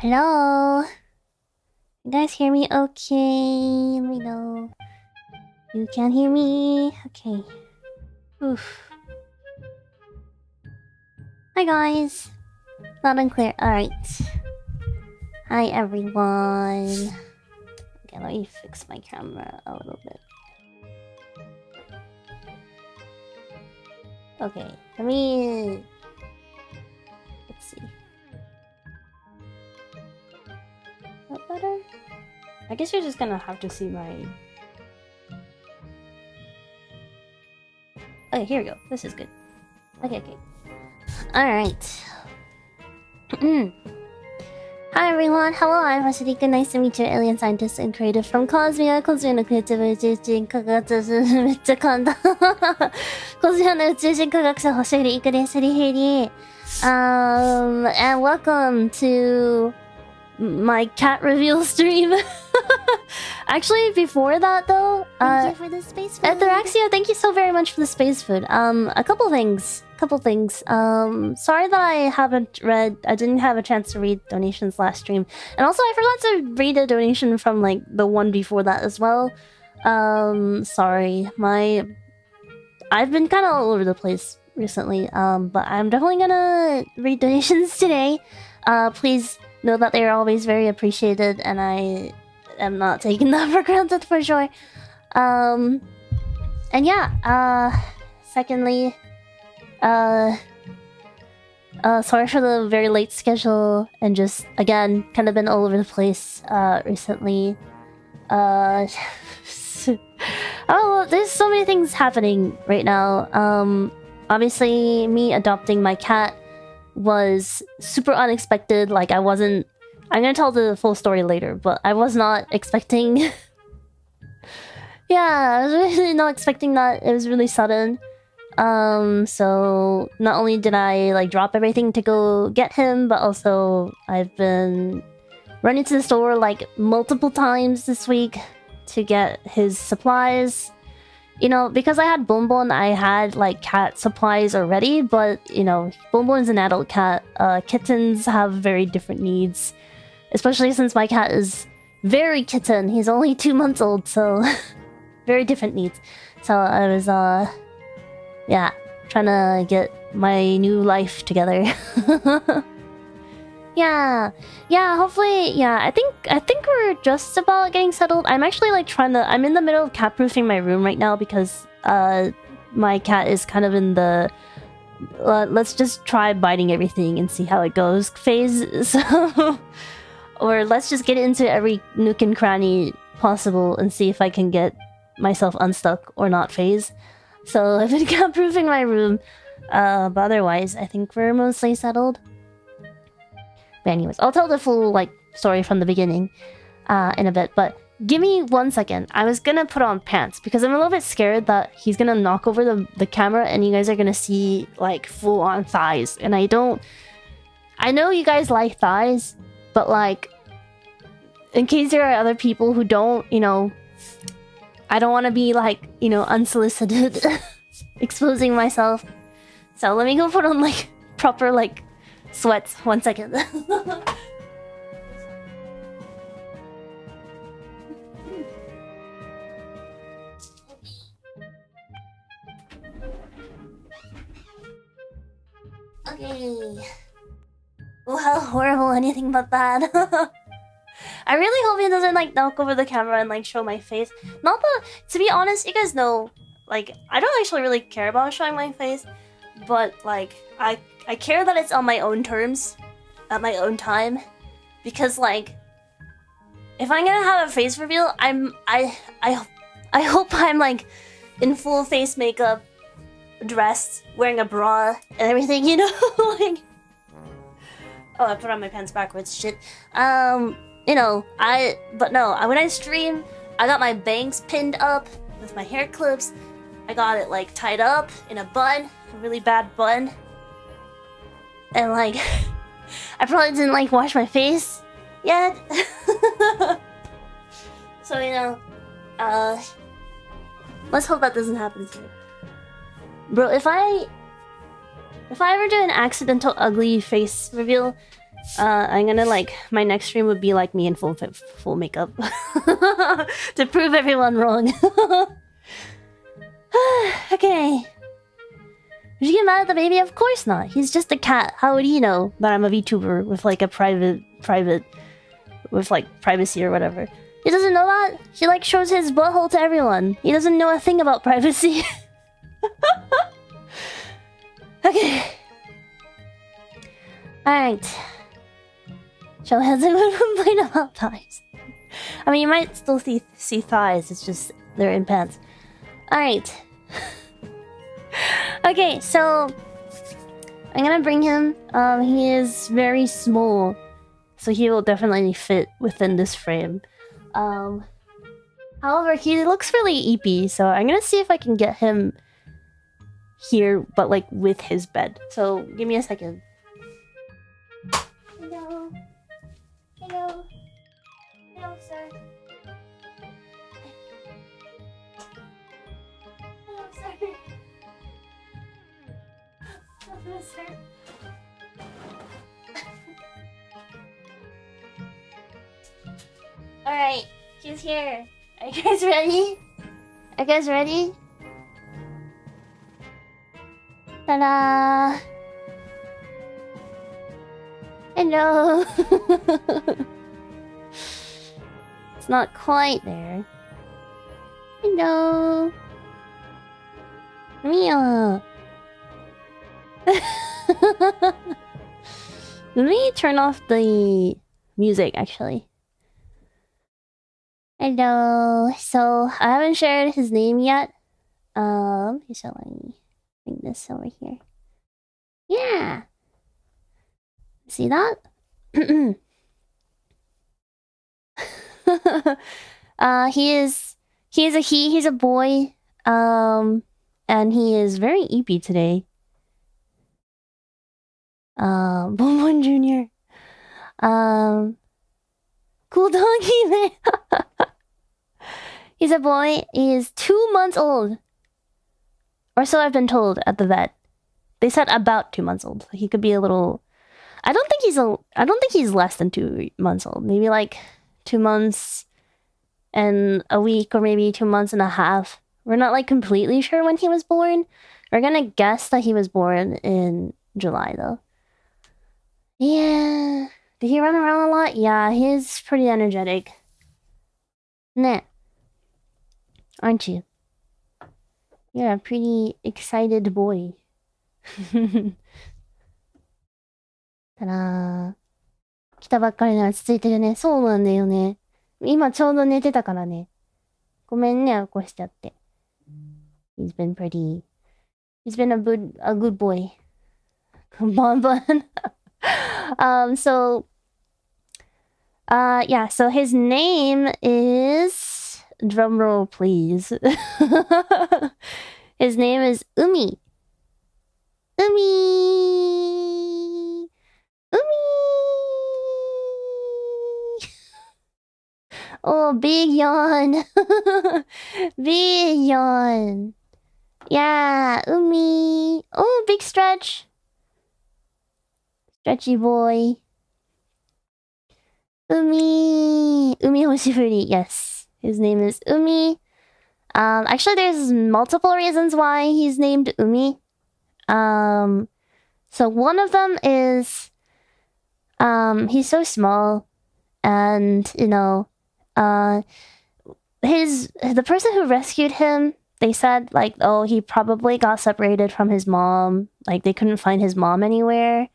Hello? You guys hear me okay? Let me know. You can't hear me? Okay. Oof. Hi guys. Loud and clear. Alright. Hi everyone. Okay, let me fix my camera a little bit. Okay, let me... Let's see. That better? I guess you're just gonna have to see my... Okay, here we go. This is good. Okay. Alright. Hi everyone, hello, I'm Hoshifuri Iku. Nice to meet you, alien scientist and creative from Cosmia. Cosmia の宇宙人科学者めっちゃ噛んだ。Cosmia の宇宙人科学者星降いくです。ふりふり。And welcome to my cat reveal stream. Actually, before that though, thank you for the space food. Atheraxia, thank you so very much for the space food. A couple things. Sorry that I didn't have a chance to read donations last stream. And also I forgot to read a donation from like the one before that as well. Sorry. I've been kind of all over the place recently. But I'm definitely gonna read donations today. Please know that they are always very appreciated and I am not taking that for granted for sure. And yeah, secondly, sorry for the very late schedule and just again kind of been all over the place recently. Oh, there's so many things happening right now. Obviously me adopting my cat was super unexpected. Like I'm gonna tell the full story later, but I was not expecting yeah, I was really not expecting that. It was really sudden. So not only did I like drop everything to go get him, but also I've been running to the store like multiple times this week to get his supplies. You know, because I had Bonbon, I had like cat supplies already, but you know, Bonbon is an adult cat. Kittens have very different needs, especially since my cat is very kitten. He's only 2 months old, so very different needs. So I was yeah, trying to get my new life together. yeah, hopefully, yeah, I think we're just about getting settled. I'm actually like I'm in the middle of cat proofing my room right now because my cat is kind of in the let's just try biting everything and see how it goes phase. So or let's just get into every nook and cranny possible and see if I can get myself unstuck or not phase. So I've been cat-proofing my room, but otherwise I think we're mostly settled. But anyways, I'll tell the full like story from the beginning in a bit, but give me 1 second. I was gonna put on pants because I'm a little bit scared that he's gonna knock over the camera and you guys are gonna see like full-on thighs. And I know you guys like thighs, but like, in case there are other people who don't, you know, I don't want to be like, you know, unsolicited exposing myself. So let me go put on like proper like sweats. 1 second. Okay. Well, how horrible, anything but that. I really hope he doesn't like knock over the camera and like show my face. Not that, to be honest, you guys know, like, I don't actually really care about showing my face, but like, I care that it's on my own terms, at my own time, because like, if I'm gonna have a face reveal, I hope I'm like in full face makeup, dressed, wearing a bra and everything, you know, like. Oh, I put on my pants backwards. Shit. You know, but no, when I stream, I got my bangs pinned up with my hair clips. I got it like tied up in a bun, a really bad bun. And like, I probably didn't like wash my face yet. So, you know, let's hope that doesn't happen to me. Bro, if I ever do an accidental ugly face reveal, I'm gonna like my next stream would be like me in full makeup to prove everyone wrong. Okay. Did you get mad at the baby? Of course not. He's just a cat. How would he know that I'm a VTuber with like a private with like privacy or whatever? He doesn't know that. He like shows his butthole to everyone. He doesn't know a thing about privacy. Okay. Alright. Show has a good complaint about thighs. I mean, you might still see thighs. It's just they're in pants. Alright. Okay, so I'm gonna bring him. He is very small, so he will definitely fit within this frame. However, he looks really eepy, so I'm gonna see if I can get him here, but like with his bed. So give me a second. Hello. Hello. Hello, sir. Hello, sir. Hello, sir. Alright, she's here. Are you guys ready? Are you guys ready? Ta-da! Hello! It's not quite there. Hello! Mia! Let me turn off the music, actually. Hello. So I haven't shared his name yet. So let me bring this over here. Yeah. See that? He's a boy. And he is very eepy today. Bonbon Jr. Cool doggy man. He's a boy. He is 2 months old. Or so I've been told at the vet. They said about 2 months old. He could be a little... I don't think he's less than 2 months old. Maybe like 2 months and a week, or maybe 2 months and a half. We're not like completely sure when he was born. We're gonna guess that he was born in July though. Yeah. Did he run around a lot? Yeah, he's pretty energetic. Nah. Aren't you? You're a pretty excited boy. たら来たばっかりで落ち着いてるね。そうなんだよね。今ちょうど寝てたからね。ごめんね、起こしちゃって。He's been a good boy. Bonbon. Yeah, so his name is... Drumroll, please. His name is Umei. Umei! Oh, big yawn. Big yawn. Yeah, Umei. Oh, big stretch. Stretchy boy. Umei Hoshifuri. Yes, his name is Umei. Actually, there's multiple reasons why he's named Umei. So one of them is, he's so small, and you know, the person who rescued him, they said like, oh, he probably got separated from his mom. Like they couldn't find his mom anywhere.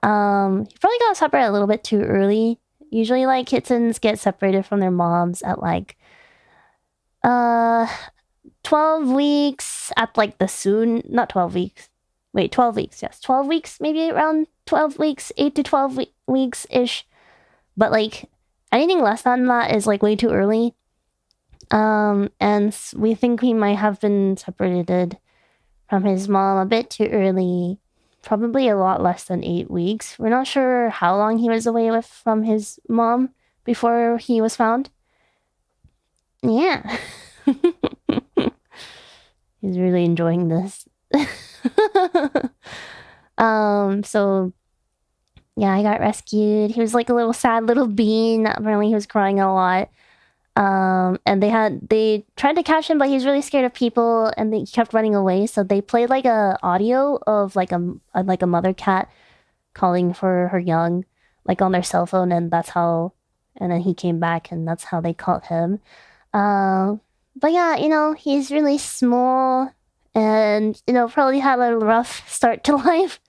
He probably got separated a little bit too early. Usually, like kittens get separated from their moms at like 12 weeks at like not 12 weeks. Wait, 12 weeks, yes. 12 weeks, maybe around 12 weeks, 8 to 12 weeks-ish. But like, anything less than that is like way too early. And we think he might have been separated from his mom a bit too early. Probably a lot less than 8 weeks. We're not sure how long he was away from his mom before he was found. Yeah. He's really enjoying this. So yeah, he got rescued. He was like a little sad little bean. Apparently he was crying a lot. And they tried to catch him, but he's really scared of people, and he kept running away. So they played like a audio of like a mother cat calling for her young, like on their cell phone, and that's how. And then he came back, and that's how they caught him. But yeah, he's really small, and probably had a rough start to life.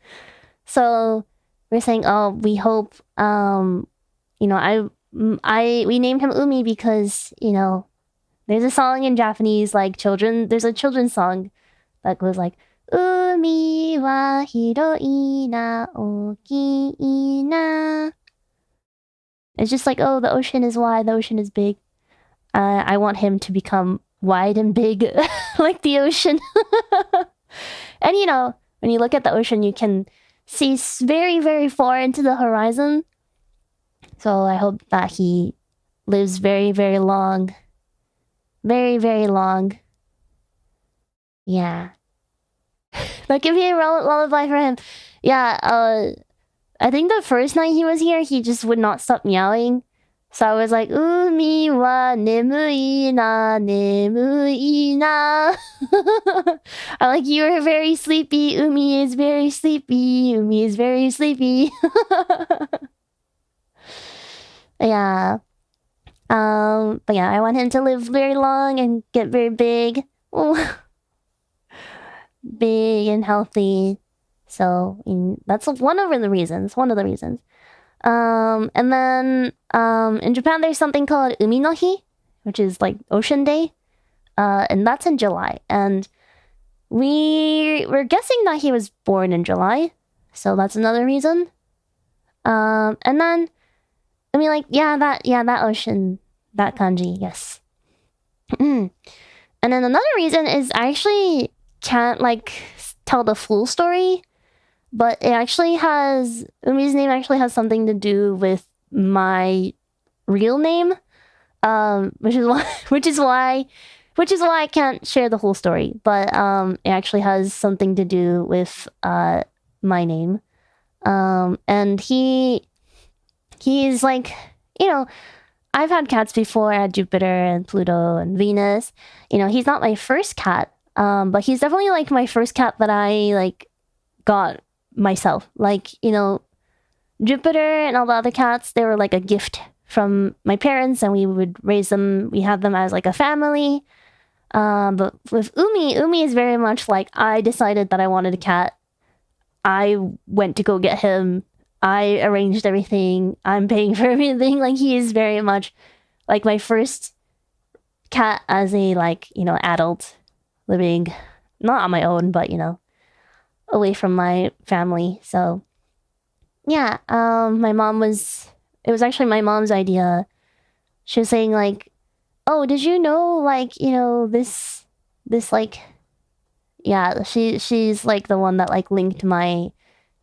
So we're saying, oh, we hope, we named him Umei because, there's a song in Japanese, like there's a children's song that goes like, Umi wa hiroi na okii na. It's just like, oh, the ocean is wide, the ocean is big. I want him to become wide and big like the ocean. And when you look at the ocean, you can see very, very far into the horizon. So I hope that he lives very, very long. Very, very long. Yeah. That could be a lullaby for him. Yeah, I think the first night he was here, he just would not stop meowing. So I was like, Umi wa nemui na, nemui na. I like, you are very sleepy. Umi is very sleepy. Umi is very sleepy. Yeah. But yeah, I want him to live very long and get very big. Big and healthy. So that's one of the reasons. And then in Japan there's something called Umi no Hi, which is like Ocean Day. And that's in July. And we're guessing that he was born in July. So that's another reason. And then that ocean, that kanji, yes. And then another reason is I actually can't tell the full story, but Umi's name actually has something to do with my real name, which is why I can't share the whole story. But it actually has something to do with my name, and he's like, I've had cats before. I had Jupiter and Pluto and Venus. He's not my first cat, but he's definitely like my first cat that I got myself. Jupiter and all the other cats, they were like a gift from my parents, and we would raise them. We had them as like a family. But with Umi is very much like, I decided that I wanted a cat. I went to go get him. I arranged everything. I'm paying for everything. He is very much like my first cat as a adult living, not on my own, but away from my family. So yeah, it was actually my mom's idea. She was saying oh, did you know this yeah, she's the one that linked my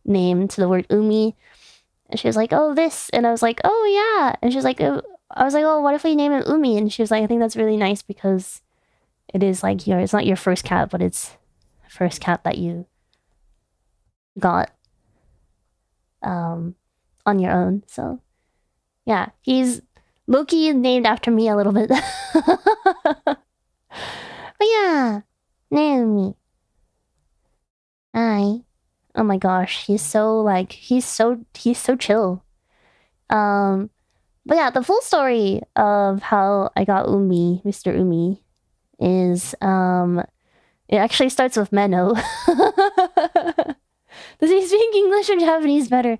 name to the word Umi. And she was like, oh, this. And I was like, oh, yeah. And she was like, I was like, oh, what if we name him Umi? And she was like, I think that's really nice because it is it's not your first cat, but it's the first cat that you got on your own. So yeah, he's low-key named after me a little bit. But yeah, Naomi. Hi. Oh my gosh, he's so chill. But yeah, the full story of how I got Mr. Umi, is it actually starts with Meno. Does he speak English or Japanese better?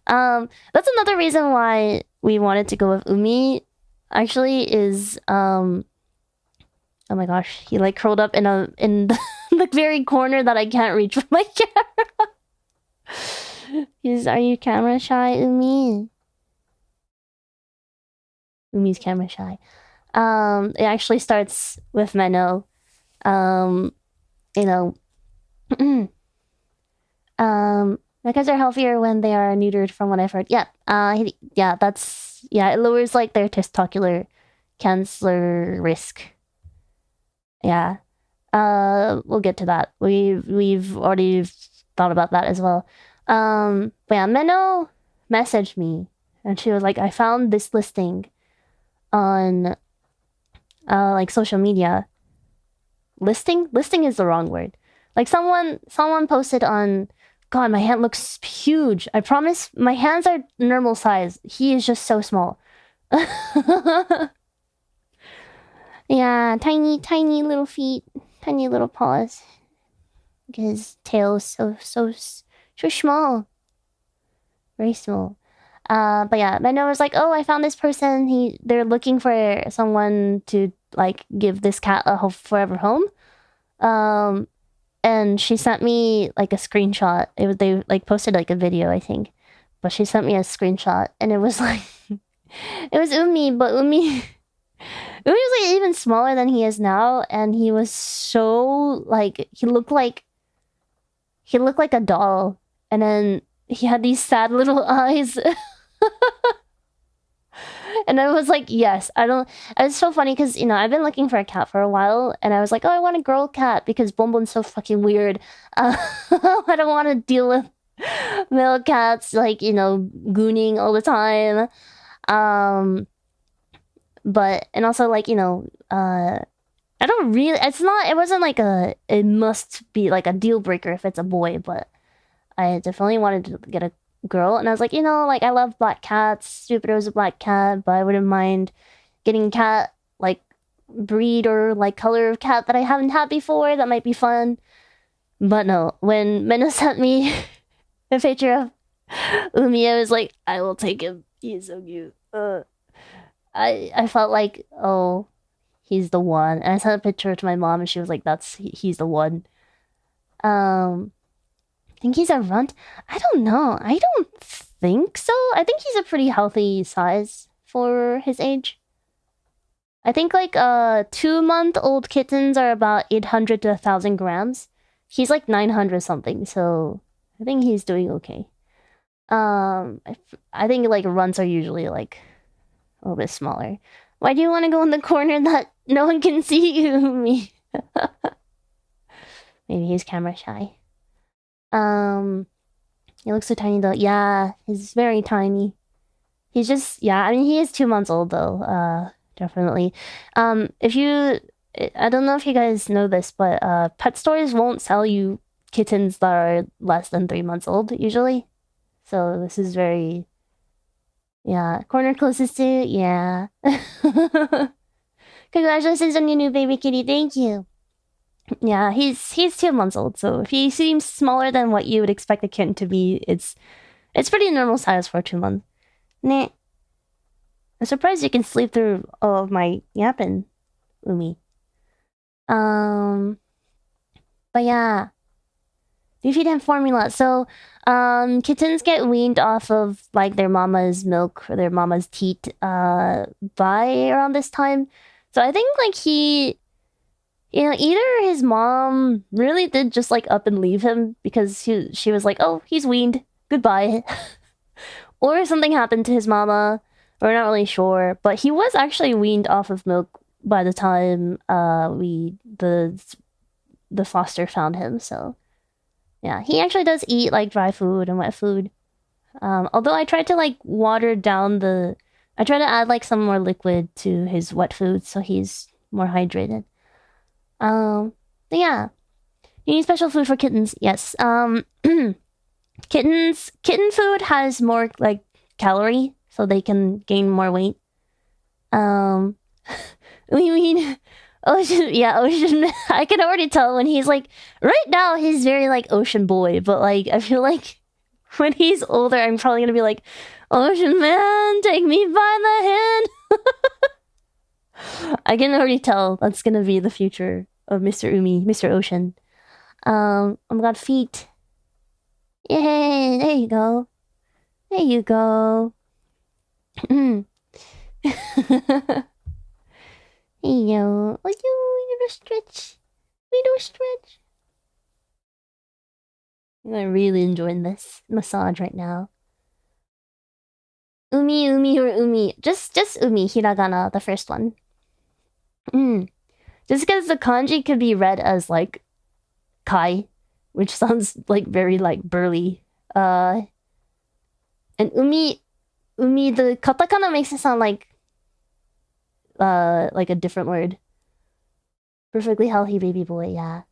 That's another reason why we wanted to go with Umi. Actually, is oh my gosh, he curled up in the very corner that I can't reach with my camera. Are you camera shy, Umi? Umi's camera shy. It actually starts with Meno. My cats are healthier when they are neutered, from what I've heard. Yeah, it lowers their testicular cancer risk. Yeah. We'll get to that. We've already thought about that as well. But yeah, Meno messaged me, and she was like, I found this listing on like social media. Listing is the wrong word. Like someone posted on, God, my hand looks huge. I promise my hands are normal size. He is just so small. Yeah, tiny little feet, tiny little paws. His tail is so small. Very small. But yeah, Meno was like, oh, I found this person. They're looking for someone to like give this cat a forever home. And she sent me like a screenshot. They like posted like a video, I think. But she sent me a screenshot, and it was like it was Umei, but Umei was like even smaller than he is now, and he was so like he looked like a doll, and then he had these sad little eyes. And I was like, yes, it's so funny because, I've been looking for a cat for a while, and I was like, oh, I want a girl cat because Bonbon's so fucking weird. I don't want to deal with male cats, like, gooning all the time. But, and also, like, I don't really, it wasn't like it must be like a deal breaker if it's a boy, but I definitely wanted to get a girl, and I was like, like, I love black cats. Jupiter's a black cat, but I wouldn't mind getting a cat, like, breed or, like, color of cat that I haven't had before. That might be fun. But no, when Meno sent me a picture of Umei, I was like, I will take him. He's so cute. I felt like, oh, he's the one. And I sent a picture to my mom, and she was like, he's the one. I think he's a runt. I don't know. I don't think so. I think he's a pretty healthy size for his age. I think like 2-month-old kittens are about 800 to 1,000 grams. He's like 900 something, so I think he's doing okay. I think like runts are usually like a little bit smaller. Why do you want to go in the corner that no one can see you? Me. Maybe he's camera shy. He looks so tiny though. Yeah, he's very tiny. He's just, I mean, he is 2 months old though. Definitely. I don't know if you guys know this, but pet stores won't sell you kittens that are less than 3 months old usually. So this is very, corner closest to, Congratulations on your new baby kitty. Thank you. Yeah, he's 2 months old, so if he seems smaller than what you would expect a kitten to be, it's pretty normal size for 2 months. Nah. I'm surprised you can sleep through all of my yapping, Umei. But yeah. Do you feed him formula? So, kittens get weaned off of like their mama's milk or their mama's teat by around this time. So I think like he, either his mom really did just like up and leave him because she was like, oh, he's weaned, goodbye. Or something happened to his mama. We're not really sure, but he was actually weaned off of milk by the time the foster found him. So yeah, he actually does eat like dry food and wet food. Although I tried to like I tried to add like some more liquid to his wet food so he's more hydrated. But yeah, you need special food for kittens. Yes. Kitten food has more like calorie, so they can gain more weight. We mean Ocean. I can already tell when he's like, right now he's very like ocean boy, but like I feel like when he's older, I'm probably gonna be like, Ocean man, take me by the hand. I can already tell that's gonna be the future of Mr. Umei, Mr. Ocean. Oh my god, feet. Yay, there you go. There you go. Hey yo. Oh, you little stretch. Little stretch. I'm really enjoying this massage right now. Umi or Umi. Just Umi, hiragana, the first one. Just because the kanji could be read as like Kai, which sounds like very like burly. And Umi, the katakana makes it sound like a different word. Perfectly healthy baby boy, yeah.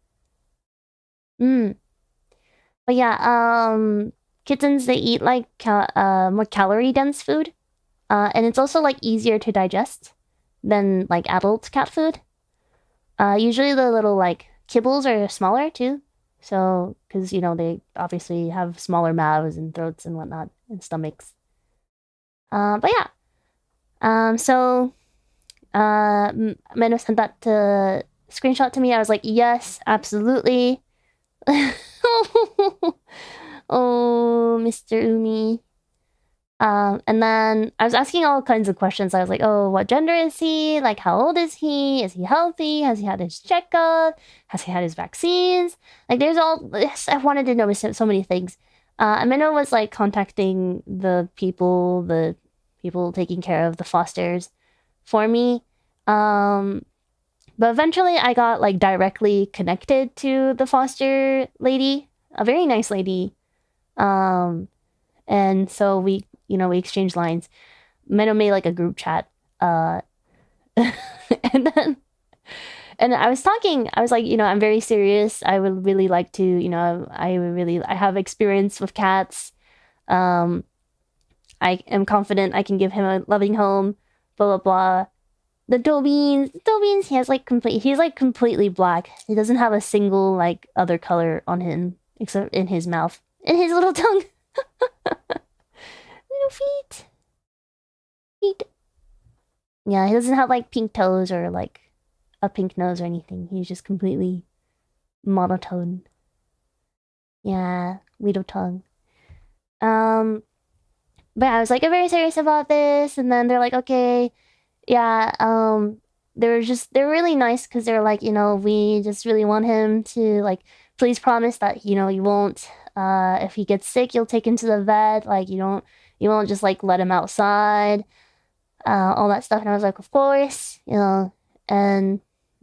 But yeah, kittens, they eat like more calorie dense food. And it's also like easier to digest than like adult cat food. Usually the little like kibbles are smaller too. So, because they obviously have smaller mouths and throats and whatnot and stomachs. But yeah. So Meno sent that screenshot to me. I was like, yes, absolutely. Oh, Mr. Umi. And then I was asking all kinds of questions. I was like, oh, what gender is he? Like, how old is he? Is he healthy? Has he had his checkup? Has he had his vaccines? Like, there's all this. I wanted to know so many things. Meno was like contacting the people taking care of the fosters for me. But eventually I got like directly connected to the foster lady, a very nice lady. And so we exchanged lines. Meno made like a group chat. And I was like, I'm very serious. I would really like to, I have experience with cats. I am confident I can give him a loving home, blah, blah, blah. The Dobeans, he's like completely black. He doesn't have a single like other color on him except in his mouth and his little tongue. Little feet. Yeah, he doesn't have like pink toes or like a pink nose or anything. He's just completely monotone. Yeah, little tongue. But I was like, I'm very serious about this, and then they're like, okay. Yeah, they're really nice because they're like, we just really want him to like, please promise that, you won't, if he gets sick, you'll take him to the vet. Like, you won't just like let him outside, all that stuff. And I was like, of course, and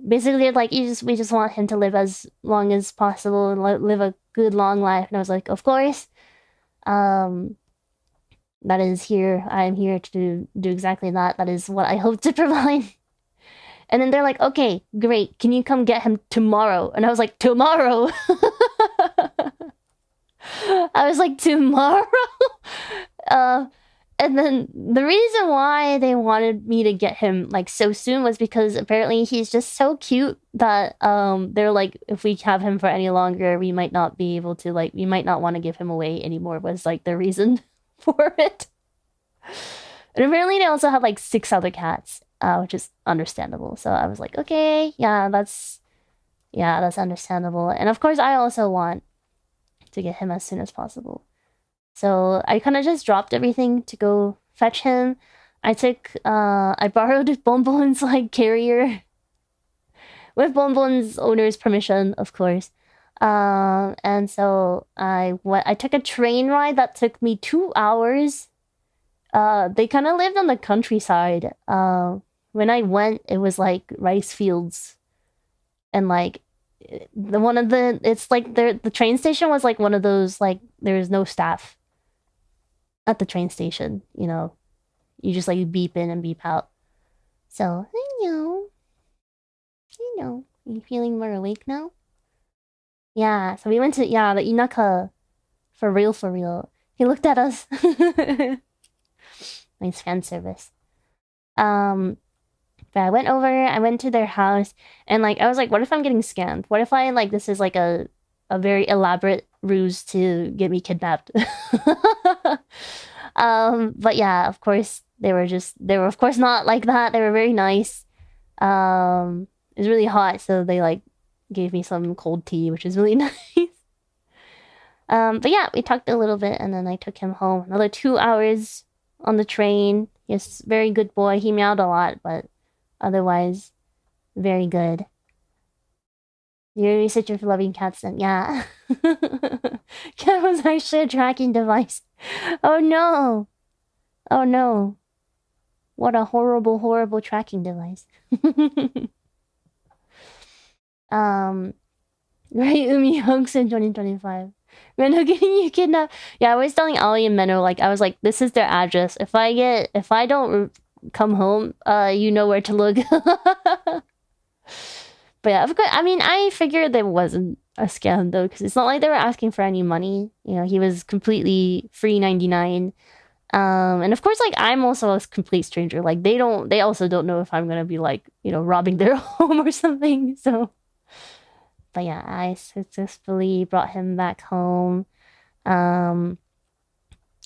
basically like, we just want him to live as long as possible and live a good long life. And I was like, of course, that is here. I am here to do exactly that. That is what I hope to provide. And then they're like, okay, great. Can you come get him tomorrow? And I was like, tomorrow? I was like, tomorrow? And then the reason why they wanted me to get him like so soon was because apparently he's just so cute that they're like, if we have him for any longer, we might not be able to we might not want to give him away anymore was like the reason for it. And apparently they also had like 6 other cats, which is understandable. So I was like, okay, that's understandable. And of course I also want to get him as soon as possible. So I kind of just dropped everything to go fetch him. I borrowed Bonbon's like carrier with Bonbon's owner's permission, of course. And so I took a train ride that took me 2 hours. They kind of lived on the countryside. When I went, it was like rice fields, and like the train station was like one of those like there was no staff at the train station. You just like beep in and beep out. So I know. Are you feeling more awake now? Yeah, so we went to, the Inaka for real. He looked at us. Nice fan service. But I went to their house, and like, I was like, what if I'm getting scammed? What if this is like a very elaborate ruse to get me kidnapped? But yeah, of course, they were of course not like that. They were very nice. It was really hot, so they like gave me some cold tea, which is really nice. But yeah, we talked a little bit, and then I took him home. Another 2 hours on the train. He's a very good boy. He meowed a lot, but otherwise, very good. You're a researcher for loving cats then. Yeah. Cat was actually a tracking device. Oh no. What a horrible tracking device. Right, Umi Hunks in 2025. Meno getting you kidnapped. Yeah, I was telling Aoi and Meno, like, I was like, this is their address. If I don't come home, you know where to look. But yeah, of course, I mean, I figured there wasn't a scam though, because it's not like they were asking for any money. You know, he was completely free 99. And of course, like, I'm also a complete stranger. Like, they also don't know if I'm gonna be like, you know, robbing their home or something. So, but yeah, I successfully brought him back home. And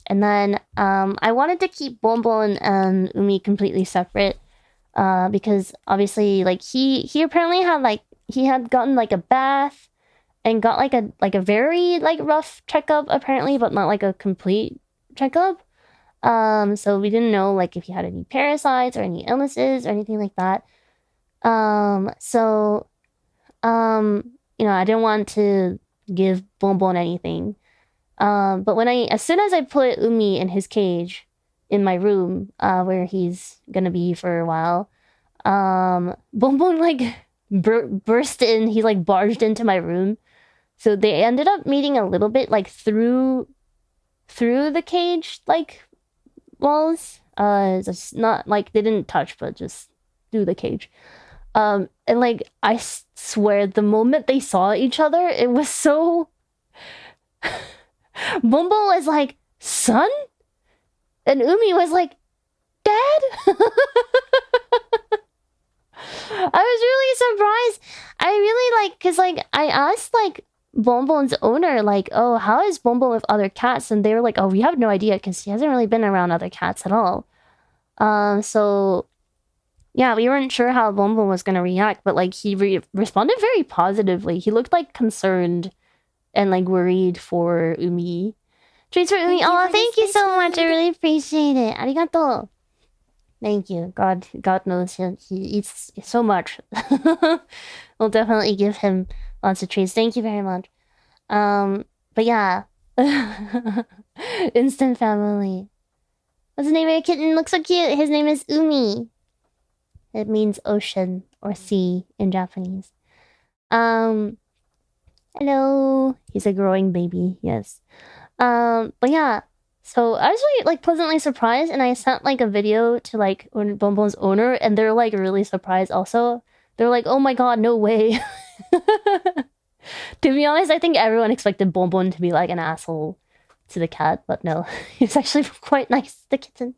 then I wanted to keep Bonbon and Umi completely separate. Because obviously, like, he apparently had, like, he had gotten, like, a bath and got, like a very, like, rough checkup, apparently, but not, like, a complete checkup. So we didn't know, like, if he had any parasites or any illnesses or anything like that. You know, I didn't want to give Bonbon anything. But as soon as I put Umi in his cage, in my room, where he's gonna be for a while, Bonbon like burst in. He like barged into my room, so they ended up meeting a little bit like through the cage like walls. Just not like they didn't touch, but just through the cage. And like I swear, the moment they saw each other, it was so. Bonbon was like, "Son?" And Umi was like, "Dad?" I was really surprised. I really like, cause like I asked like Bonbon's owner, like, "Oh, how is Bonbon with other cats?" And they were like, "Oh, we have no idea, cause he hasn't really been around other cats at all." So yeah, we weren't sure how Bonbon was gonna react, but like he responded very positively. He looked like concerned and like worried for Umi. Treats for Umi. Oh, thank you so much. I really appreciate it. Arigato. Thank you. God knows he eats so much. We'll definitely give him lots of treats. Thank you very much. But yeah. Instant family. What's the name of your kitten? Looks so cute. His name is Umi. It means ocean or sea in Japanese. Hello. He's a growing baby. Yes. But yeah, so I was really like pleasantly surprised, and I sent like a video to like Bonbon's owner, and they're like really surprised also. They're like, "Oh my god, no way." To be honest, I think everyone expected Bonbon to be like an asshole to the cat, but no, he's actually quite nice to the kitten.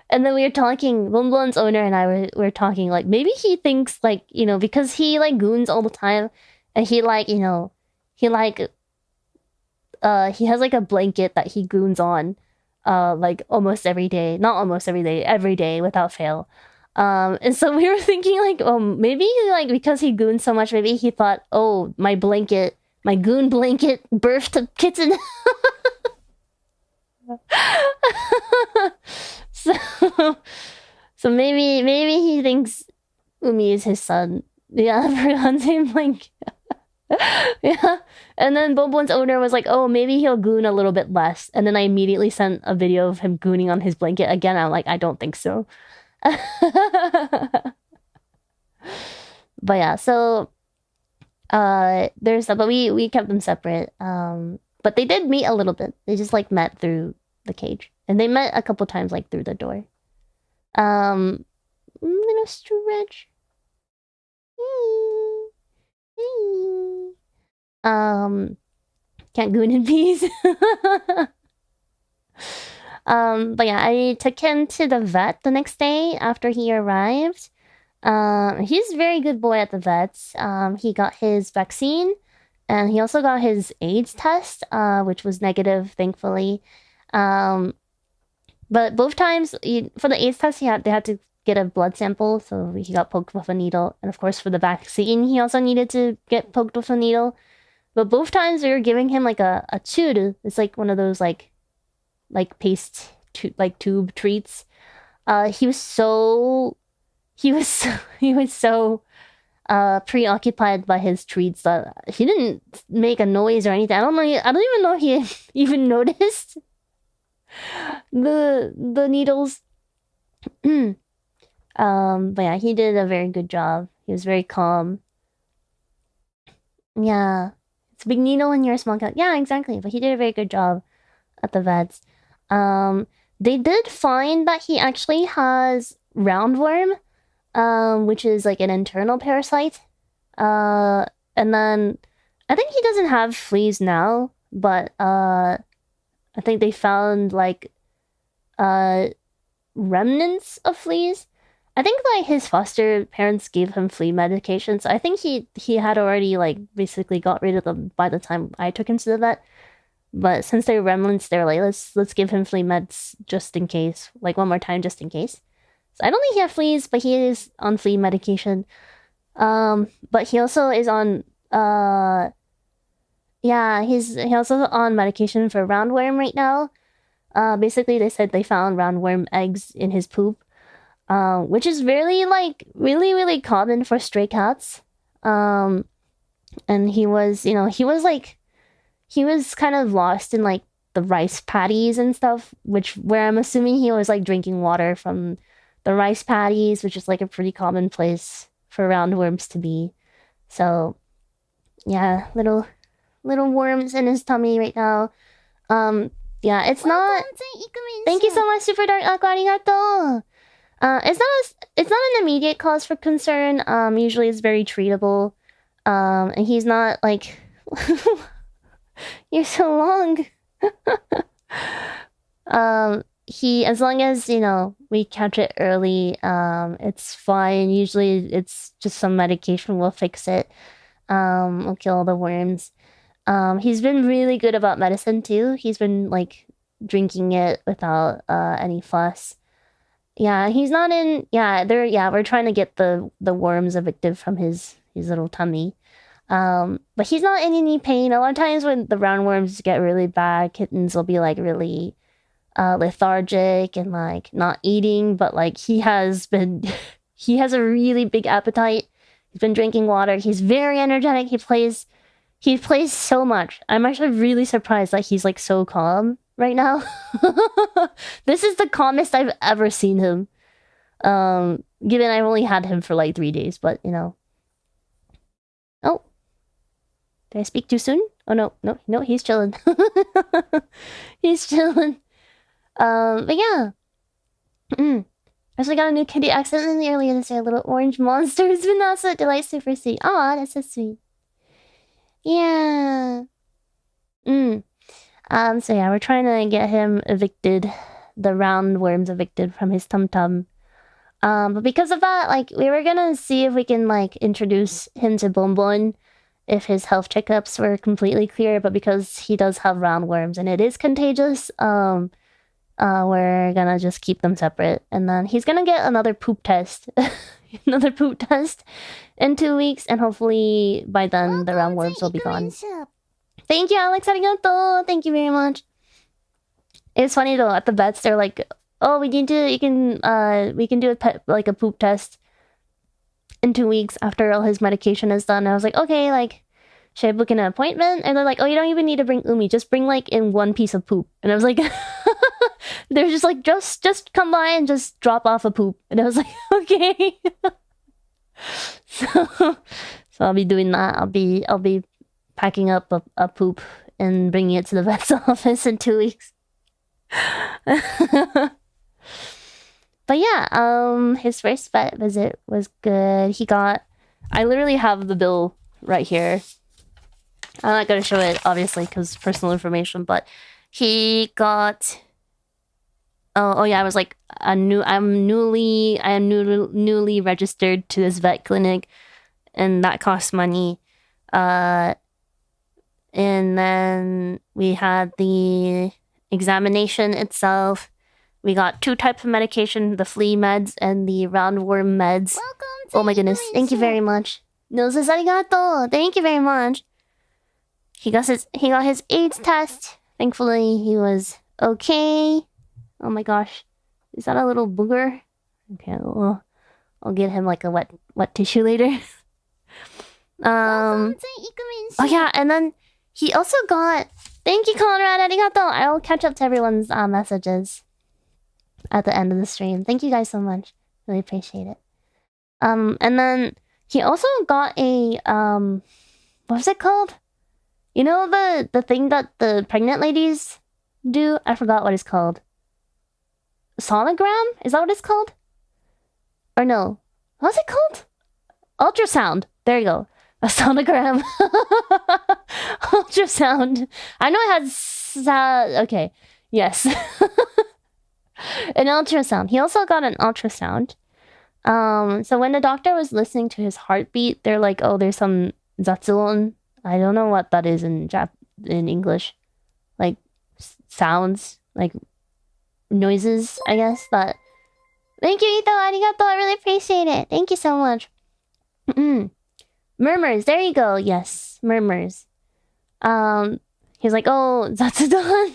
And then we were talking, Bonbon's owner and I were talking, like, maybe he thinks like, you know, because he like goons all the time, and he like, you know, he like he has like a blanket that he goons on like almost every day. Not almost every day, every day without fail. And so we were thinking like, oh, maybe like because he goons so much, maybe he thought, oh, my goon blanket birthed a kitten. so maybe he thinks Umi is his son. Yeah, I forgot his name, like yeah. And then Bonbon's owner was like, oh, maybe he'll goon a little bit less. And then I immediately sent a video of him gooning on his blanket. Again, I'm like, I don't think so. But yeah, so there's that, but we kept them separate. But they did meet a little bit. They just like met through the cage. And they met a couple times like through the door. Little stretch. Can't goon in peace. But yeah, I took him to the vet the next day after he arrived. He's a very good boy at the vets. He got his vaccine, and he also got his AIDS test, which was negative, thankfully. But both times, for the AIDS test, they had to get a blood sample, so he got poked with a needle. And of course, for the vaccine, he also needed to get poked with a needle. But both times we were giving him like a churu. It's like one of those like paste tube treats. He was so preoccupied by his treats that he didn't make a noise or anything. I don't even know if he even noticed the needles. But yeah, he did a very good job. He was very calm. Yeah, It's a big needle in your small cat. Yeah, exactly. But he did a very good job at the vets. They did find that he actually has roundworm, which is like an internal parasite. And then I think he doesn't have fleas now, but I think they found like remnants of fleas. I think like his foster parents gave him flea medication, so I think he had already like basically got rid of them by the time I took him to the vet. But since they're remnants, they're like, let's give him flea meds just in case, like one more time just in case. So I don't think he has fleas, but he is on flea medication. But he also is on he's also on medication for roundworm right now. Basically they said they found roundworm eggs in his poop, which is really really common for stray cats. And he was kind of lost in like the rice paddies and stuff, where I'm assuming he was like drinking water from the rice paddies, which is like a pretty common place for roundworms to be. So yeah, little worms in his tummy right now. Yeah, it's not. Thank you so much, Super Dark Aqua, arigato. It's not an immediate cause for concern. Usually it's very treatable. And he's not like you're so long. As long as, we catch it early, it's fine. Usually it's just some medication will fix it. Will kill all the worms. He's been really good about medicine too. He's been like drinking it without any fuss. Yeah, he's not in. We're trying to get the worms evicted from his little tummy. But he's not in any pain. A lot of times when the roundworms get really bad, kittens will be like really lethargic and like not eating. But like he has a really big appetite. He's been drinking water. He's very energetic. He plays so much. I'm actually really surprised that he's like so calm right now. This is the calmest I've ever seen him. Given I've only had him for like 3 days, but Oh. Did I speak too soon? Oh no, he's chilling. He's chilling. But yeah. I actually got a new kitty accidentally earlier this year. A little orange monster. It's been also delight, super sweet. Aw, that's so sweet. Yeah. So yeah, we're trying to get him evicted, the roundworms evicted from his tum-tum. But because of that, like, we were gonna see if we can, like, introduce him to Bonbon if his health checkups were completely clear, but because he does have roundworms and it is contagious, we're gonna just keep them separate. And then he's gonna get another poop test. Another poop test in 2 weeks, and hopefully by then the roundworms will be gone. Thank you, Alex, arigato! Thank you very much. It's funny though, at the vets they're like, oh, we can do a poop test in 2 weeks after all his medication is done. And I was like, okay, like, should I book an appointment? And they're like, oh, you don't even need to bring Umi, just bring like in one piece of poop. And I was like, they're just like, just come by and just drop off a poop. And I was like, okay. So I'll be doing that. I'll be packing up a poop and bringing it to the vet's office in 2 weeks. But yeah, his first vet visit was good. I literally have the bill right here. I'm not gonna show it, obviously, because personal information, but he got... Oh yeah, I was like, I am newly registered to this vet clinic, and that costs money. And then we had the examination itself. We got 2 types of medication, the flea meds and the roundworm meds. Oh my goodness, thank you very much. Noses arigato, thank you very much. He got his AIDS test. Thankfully, he was okay. Oh my gosh, is that a little booger? Okay, well, I'll get him like a wet tissue later. Oh yeah, and then he also got... Thank you, Conrad, arigato! I'll catch up to everyone's messages at the end of the stream. Thank you guys so much. Really appreciate it. And then he also got a... what was it called? You know the thing that the pregnant ladies do? I forgot what it's called. Sonogram? Is that what it's called? Or no? What's it called? Ultrasound. There you go. A sonogram. Ultrasound. I know it has... okay. Yes. An ultrasound. He also got an ultrasound. So when the doctor was listening to his heartbeat, they're like, oh, there's some zatsuon. I don't know what that is in English. Like, sounds. Like, noises, I guess. That... Thank you, Ito. Arigato. I really appreciate it. Thank you so much. Murmurs. There you go. Yes. Murmurs. He's like, oh, zatsudon.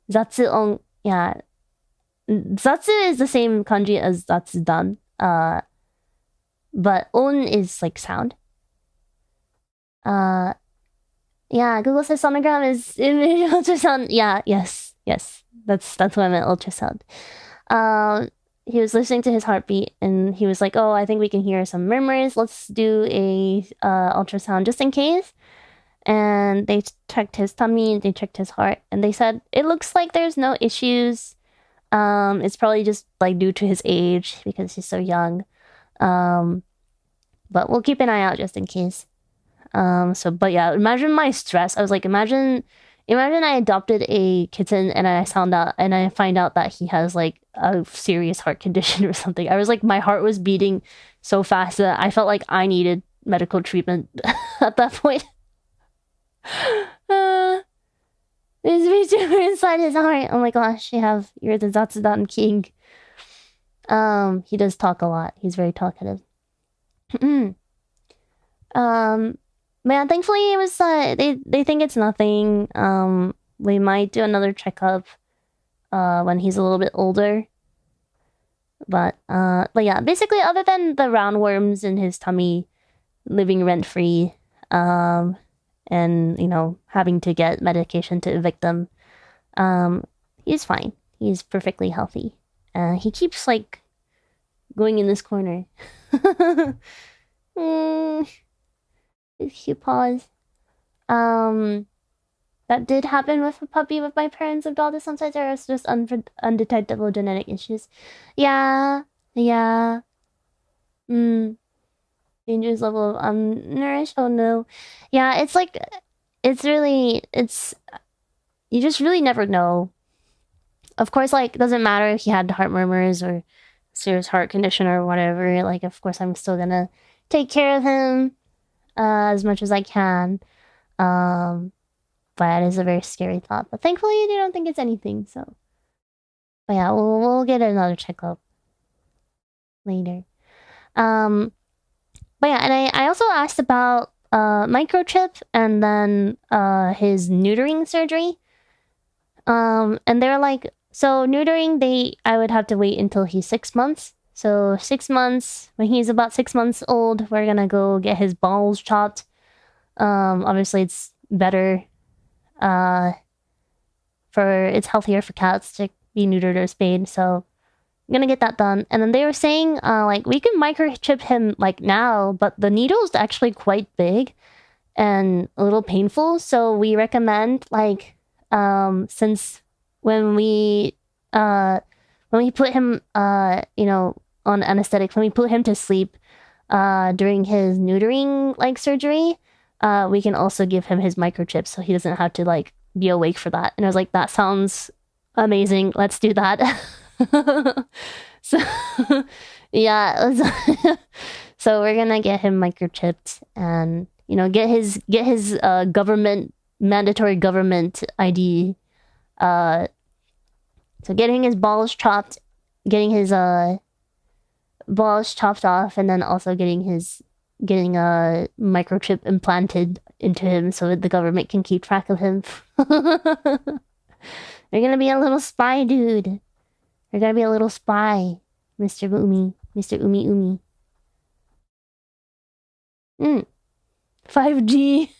Zatsuon. Yeah. Zatsu is the same kanji as zatsudan. But on is like sound. Yeah, Google says sonogram is image ultrasound. Yeah, yes. That's what I meant, ultrasound. He was listening to his heartbeat and he was like, oh, I think we can hear some murmurs. Let's do a ultrasound just in case. And they checked his tummy, they checked his heart, and they said, it looks like there's no issues. It's probably just like due to his age because he's so young. But we'll keep an eye out just in case. But yeah, imagine my stress. I was like, imagine I adopted a kitten and I find out that he has like a serious heart condition or something. I was like, my heart was beating so fast that I felt like I needed medical treatment at that point. There's VTuber inside his heart. Oh my gosh, you're the Zatsudan king. He does talk a lot. He's very talkative. Man, thankfully it was they think it's nothing. We might do another checkup when he's a little bit older. But yeah, basically other than the roundworms in his tummy living rent free, and having to get medication to evict them, he's fine. He's perfectly healthy. He keeps like going in this corner. Cute paws. That did happen with a puppy with my parents' adopted. Sometimes there is just undetectable genetic issues. Yeah. Dangerous level of unnourished. Oh no. Yeah, it's like, you just really never know. Of course, like, it doesn't matter if he had heart murmurs or serious heart condition or whatever. Like, of course, I'm still gonna take care of him as much as I can. But it is a very scary thought. But thankfully, they don't think it's anything. So, but yeah, we'll get another checkup later. But yeah, and I also asked about microchip and then his neutering surgery. And they're like, so neutering, I would have to wait until he's 6 months. So 6 months, when he's about 6 months old, we're gonna go get his balls chopped. Obviously it's better, it's healthier for cats to be neutered or spayed, so I'm gonna get that done. And then they were saying, like, we can microchip him, like, now, but the needle's actually quite big and a little painful, so we recommend, like, since when we put him, on anesthetic, when we put him to sleep, during his neutering, like, surgery, we can also give him his microchip so he doesn't have to, like, be awake for that. And I was like, that sounds amazing. Let's do that. So, yeah. So we're gonna get him microchipped and, get his mandatory government ID. So getting his balls chopped, balls chopped off, and then also getting a microchip implanted into him so that the government can keep track of him. You're gonna be a little spy, dude. You're gonna be a little spy, Mr. Umi. 5G.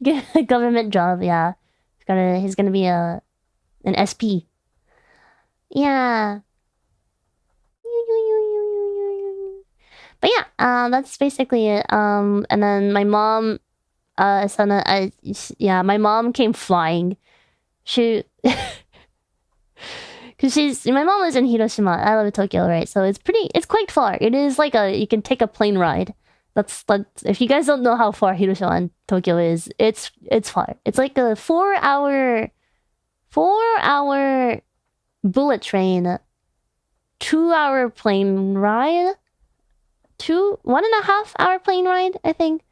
Get a government job, yeah. He's gonna be an SP. Yeah. But yeah, that's basically it. And then my mom, my mom came flying. She, because my mom lives in Hiroshima. I live in Tokyo, right? So it's quite far. It is like you can take a plane ride. That's if you guys don't know how far Hiroshima and Tokyo is, it's far. It's like a 4-hour bullet train, 2-hour plane ride, 1.5-hour plane ride, I think.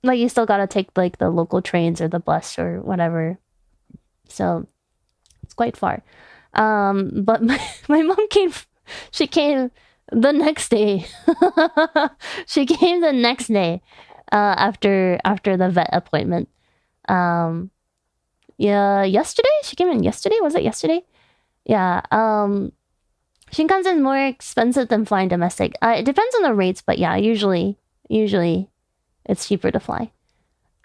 Like you still gotta take like the local trains or the bus or whatever. So it's quite far. But my mom came. She came the next day. She came the next day after the vet appointment. Yesterday? She came in yesterday? Was it yesterday? Yeah. Shinkansen is more expensive than flying domestic. It depends on the rates, but yeah, usually it's cheaper to fly.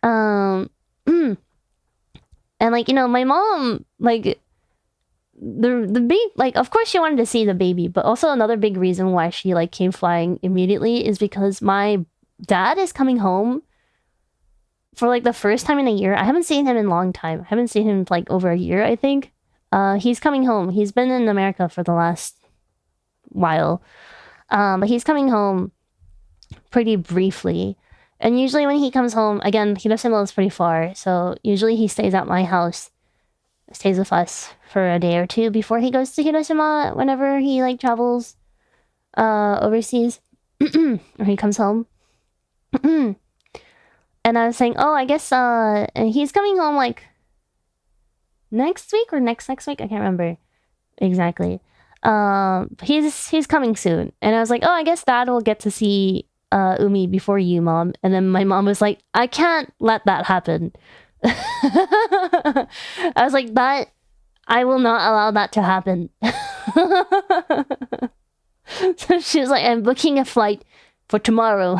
And like, my mom, like, the baby, like, of course she wanted to see the baby, but also another big reason why she like came flying immediately is because my dad is coming home for like the first time in a year. I haven't seen him in a long time. I haven't seen him like over a year, I think. He's coming home. He's been in America for the last while. But he's coming home pretty briefly. And usually when he comes home, again, Hiroshima is pretty far, so usually he stays at my house, stays with us for a day or two before he goes to Hiroshima whenever he like travels overseas or he comes home. And I was saying, I guess and he's coming home like next week or next week, I can't remember exactly. He's coming soon, and I was like, I guess Dad will get to see Umei before you, Mom. And then my mom was like, I can't let that happen. I was like, I will not allow that to happen. So she was like, I'm booking a flight for tomorrow.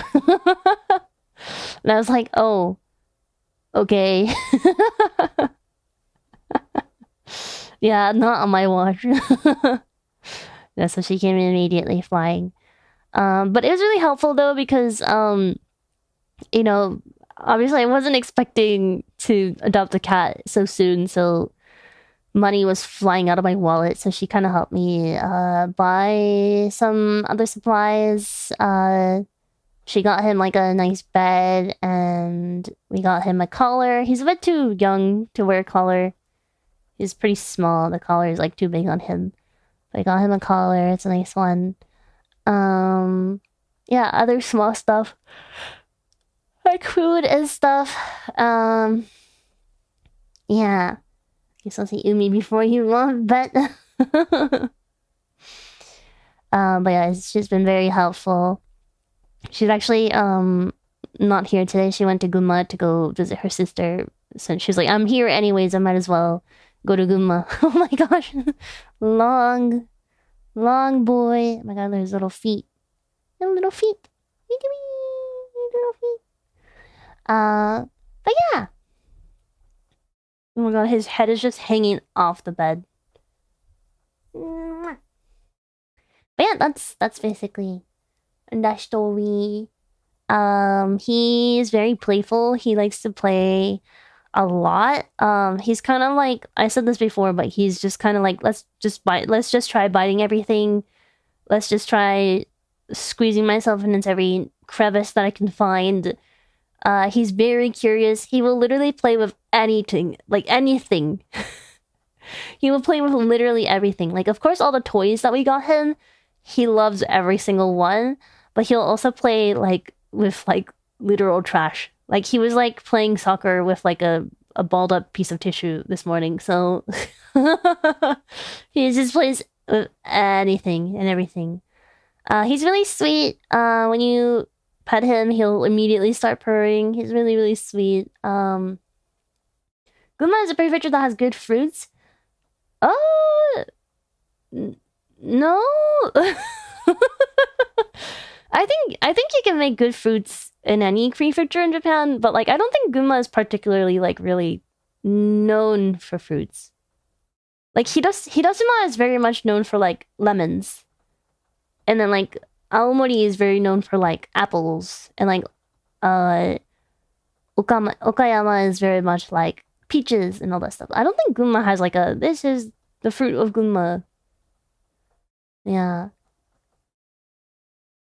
And I was like, oh, okay. Yeah, not on my watch. Yeah, so she came in immediately flying. But it was really helpful though, because, obviously I wasn't expecting to adopt a cat so soon, so money was flying out of my wallet, so she kind of helped me buy some other supplies. She got him like a nice bed, and we got him a collar. He's a bit too young to wear a collar. He's pretty small. The collar is like too big on him. But I got him a collar. It's a nice one. Yeah, other small stuff like food and stuff. Yeah. Guess I'll see Umei before you, Mom, but but yeah, she's been very helpful. She's actually not here today. She went to Gunma to go visit her sister. So she's like, I'm here anyways, I might as well go to Gunma. Oh my gosh. Long boy. Oh my god, there's little feet. Little feet. Little feet. But yeah. Oh my god, his head is just hanging off the bed. But yeah, that's basically the story. He's very playful. He likes to play a lot. He's kind of like, I said this before, but he's just kind of like, let's just try biting everything. Let's just try squeezing myself into every crevice that I can find. He's very curious. He will literally play with anything, like anything. He will play with literally everything. Like, of course, all the toys that we got him, he loves every single one, but he'll also play like with like literal trash. Like, he was like playing soccer with like a balled up piece of tissue this morning. So he just plays with anything and everything. He's really sweet. When you pet him, he'll immediately start purring. He's really, really sweet. Gunma is a prefecture that has good fruits. No. I think you can make good fruits in any prefecture in Japan, but like I don't think Gunma is particularly like really known for fruits. Like Hiroshima is very much known for like lemons. And then like Aomori is very known for like apples, and like Okayama is very much like peaches and all that stuff. I don't think Gunma has like a this is the fruit of Gunma. Yeah.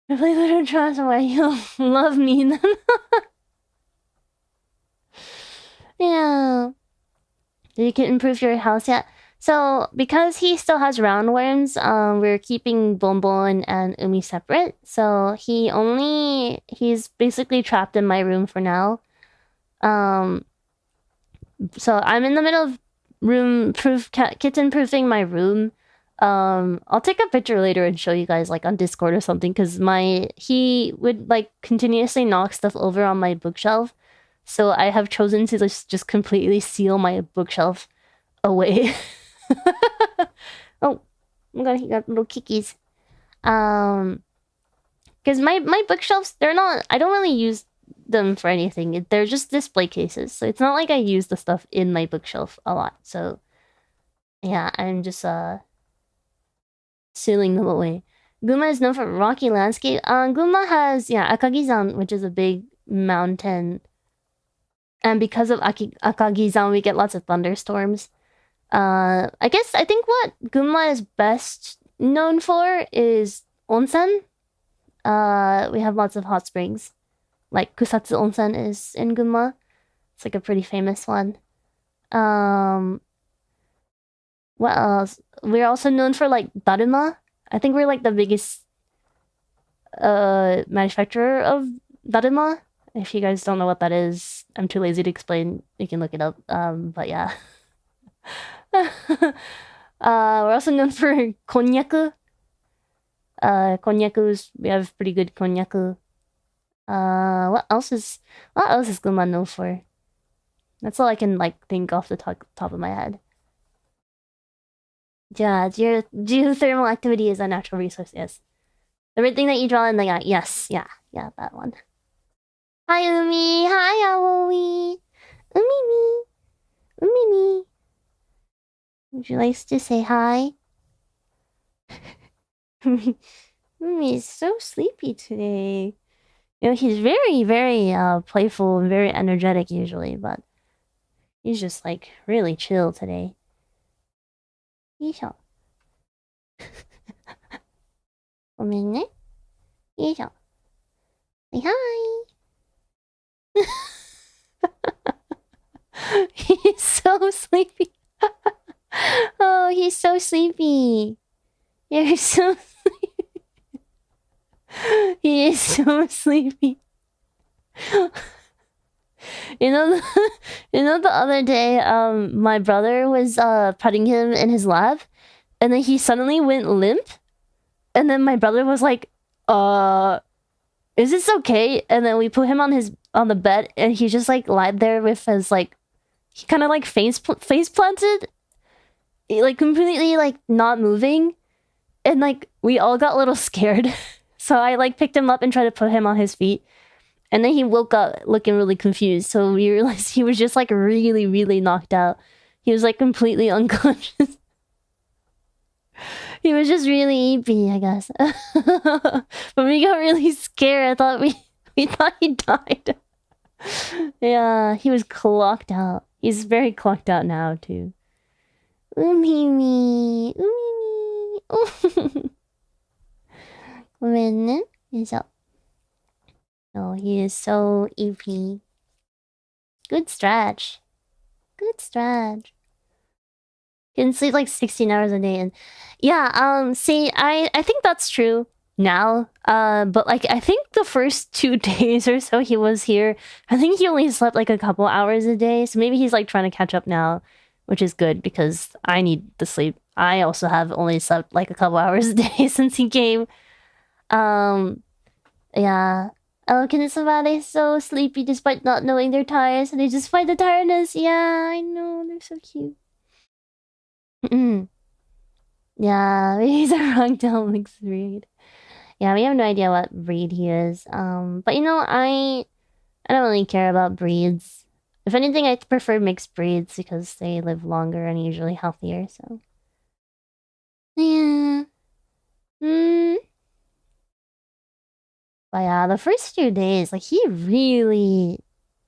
I play Little Trash why you love me. Yeah. You can improve your house yet? So because he still has roundworms, we're keeping Bonbon and Umi separate. So he's basically trapped in my room for now. So I'm in the middle of kitten proofing my room. I'll take a picture later and show you guys like on Discord or something, because he would like continuously knock stuff over on my bookshelf. So I have chosen to just completely seal my bookshelf away. Oh my god, he got little kikis. Because my bookshelves, I don't really use them for anything. They're just display cases. So it's not like I use the stuff in my bookshelf a lot. So yeah, I'm just sealing them away. Gunma is known for rocky landscape. Gunma has, Akagizan, which is a big mountain. And because of Akagizan, we get lots of thunderstorms. I think what Gunma is best known for is onsen. We have lots of hot springs. Like Kusatsu Onsen is in Gunma. It's like a pretty famous one. What else? We're also known for like Daruma. I think we're like the biggest manufacturer of Daruma. If you guys don't know what that is, I'm too lazy to explain. You can look it up. But yeah. We're also known for konnyaku. We have pretty good konnyaku. What else is Gunma known for? That's all I can like think off the top of my head. Yeah, geothermal activity is a natural resource, yes. Everything that you draw in the yes, yeah, that one. Hi Umi, hi Aoi. Umimi. Would you like to say hi? Umi is so sleepy today. You know, he's very, very playful and very energetic usually, but he's just like really chill today. Say hi. He's so sleepy. Oh, he's so sleepy. You're so sleepy. He is so sleepy. You know the other day, my brother was putting him in his lap, and then he suddenly went limp, and then my brother was like, is this okay? And then we put him on the bed, and he just like lied there with his like, he kind of like face planted, like completely like not moving, and like we all got a little scared. So I like picked him up and tried to put him on his feet. And then he woke up looking really confused. So we realized he was just like really, really knocked out. He was like completely unconscious. He was just really eepy, I guess. But we got really scared. I thought we thought he died. Yeah, he was clocked out. He's very clocked out now too. Umimi. Oh, he is so EP. Good stretch. Can sleep like 16 hours a day, and yeah, see, I think that's true now. But like I think the first 2 days or so he was here, I think he only slept like a couple hours a day. So maybe he's like trying to catch up now, which is good because I need the sleep. I also have only slept like a couple hours a day since he came. Yeah. Oh, Kinesabare is so sleepy despite not knowing they're tired, so they just fight the tiredness. Yeah, I know, they're so cute. Yeah, he's a ragdoll mixed breed. Yeah, we have no idea what breed he is. But you know, I don't really care about breeds. If anything, I prefer mixed breeds because they live longer and usually healthier, so. Yeah. But yeah, the first few days, like, he really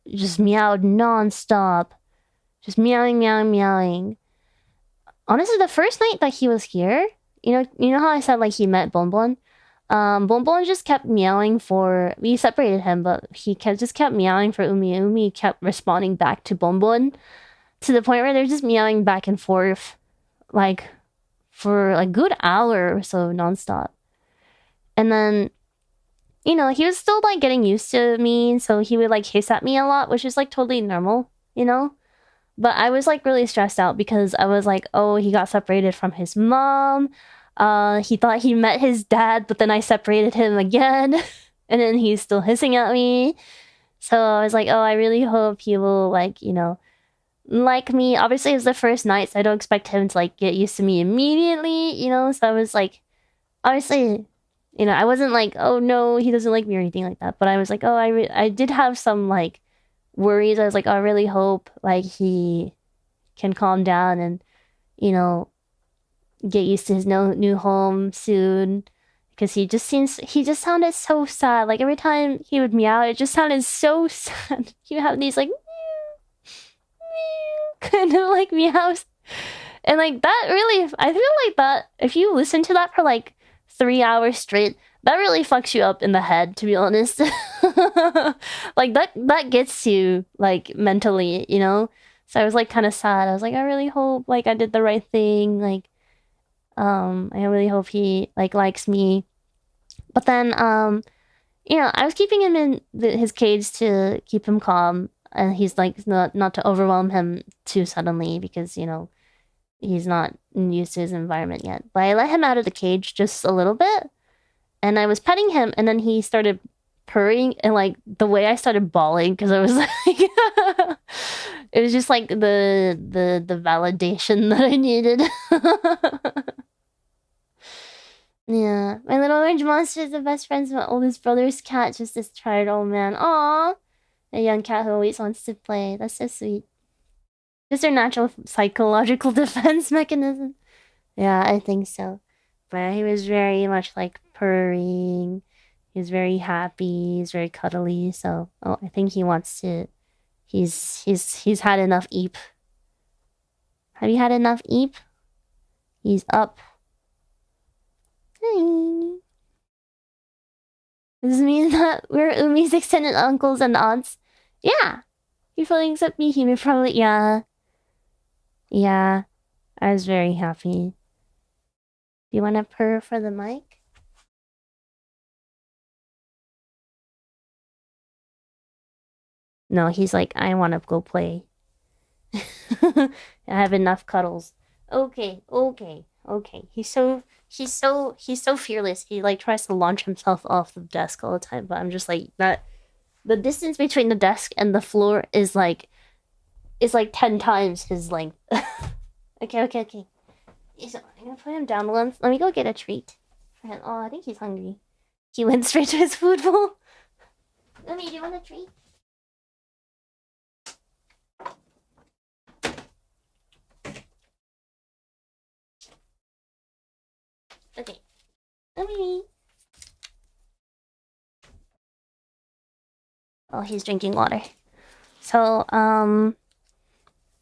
just meowed nonstop. Just meowing, meowing, meowing. Honestly, the first night that he was here, you know how I said, like, he met Bonbon? Bonbon just kept meowing for... We separated him, but he just kept meowing for Umei. Umei kept responding back to Bonbon to the point where they're just meowing back and forth, like, for a good hour or so nonstop. And then, you know, he was still, like, getting used to me, so he would, like, hiss at me a lot, which is, like, totally normal, you know? But I was, like, really stressed out because I was like, oh, he got separated from his mom. He thought he met his dad, but then I separated him again. And then he's still hissing at me. So I was like, oh, I really hope he will, like, you know, like me. Obviously, it was the first night, so I don't expect him to, like, get used to me immediately, you know? So I was like, obviously, you know, I wasn't like, oh, no, he doesn't like me or anything like that. But I was like, oh, I did have some, like, worries. I was like, oh, I really hope, like, he can calm down and, you know, get used to his new home soon, because he just sounded so sad. Like, every time he would meow, it just sounded so sad. He would have these, like, meow, meow, kind of like meows, and like that really, I feel like that if you listen to that for like 3 hours straight, that really fucks you up in the head, to be honest. Like, that gets you, like, mentally, you know? So I was, like, kind of sad. I was like, I really hope, like, I did the right thing. Like, I really hope he, like, likes me. But then, you know, I was keeping him in his cage to keep him calm. And he's, like, not to overwhelm him too suddenly because, you know, he's not used to his environment yet. But I let him out of the cage just a little bit. And I was petting him, and then he started purring, and, like, the way I started bawling, because I was like... it was just, like, the validation that I needed. Yeah. My little orange monster is the best friends with my oldest brother's cat, just this tired old man. Aww! A young cat who always wants to play. That's so sweet. Just their natural psychological defense mechanism. Yeah, I think so. But he was very much, like, purring. He was very happy. He's very cuddly. So, oh, I think he wants to... He's had enough eep. Have you had enough eep? He's up. Hi. Does this mean that we're Umi's extended uncles and aunts? Yeah. You fully accept me, he may probably... Yeah. Yeah. I was very happy. Do you want to purr for the mic? No, he's like, I want to go play. I have enough cuddles. Okay. He's so fearless. He, like, tries to launch himself off the desk all the time, but I'm just like, that... The distance between the desk and the floor is like 10 times his length. Okay. So I'm gonna put him down once. Let me go get a treat for him. Oh, I think he's hungry. He went straight to his food bowl. Umi, do you want a treat? Okay. Umi. Oh, he's drinking water. So,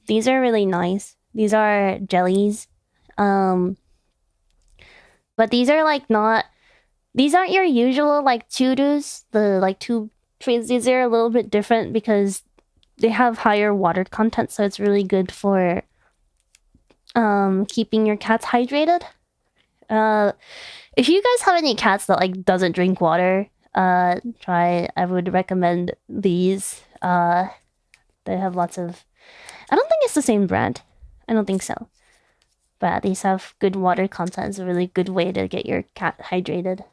these are really nice. These are jellies. But these are, like, not... These aren't your usual, like, churus, the, like, tube treats. These are a little bit different because they have higher water content, so it's really good for keeping your cats hydrated. If you guys have any cats that, like, doesn't drink water, I would recommend these. They have lots of... I don't think it's the same brand. I don't think so. But these have good water content. It's a really good way to get your cat hydrated.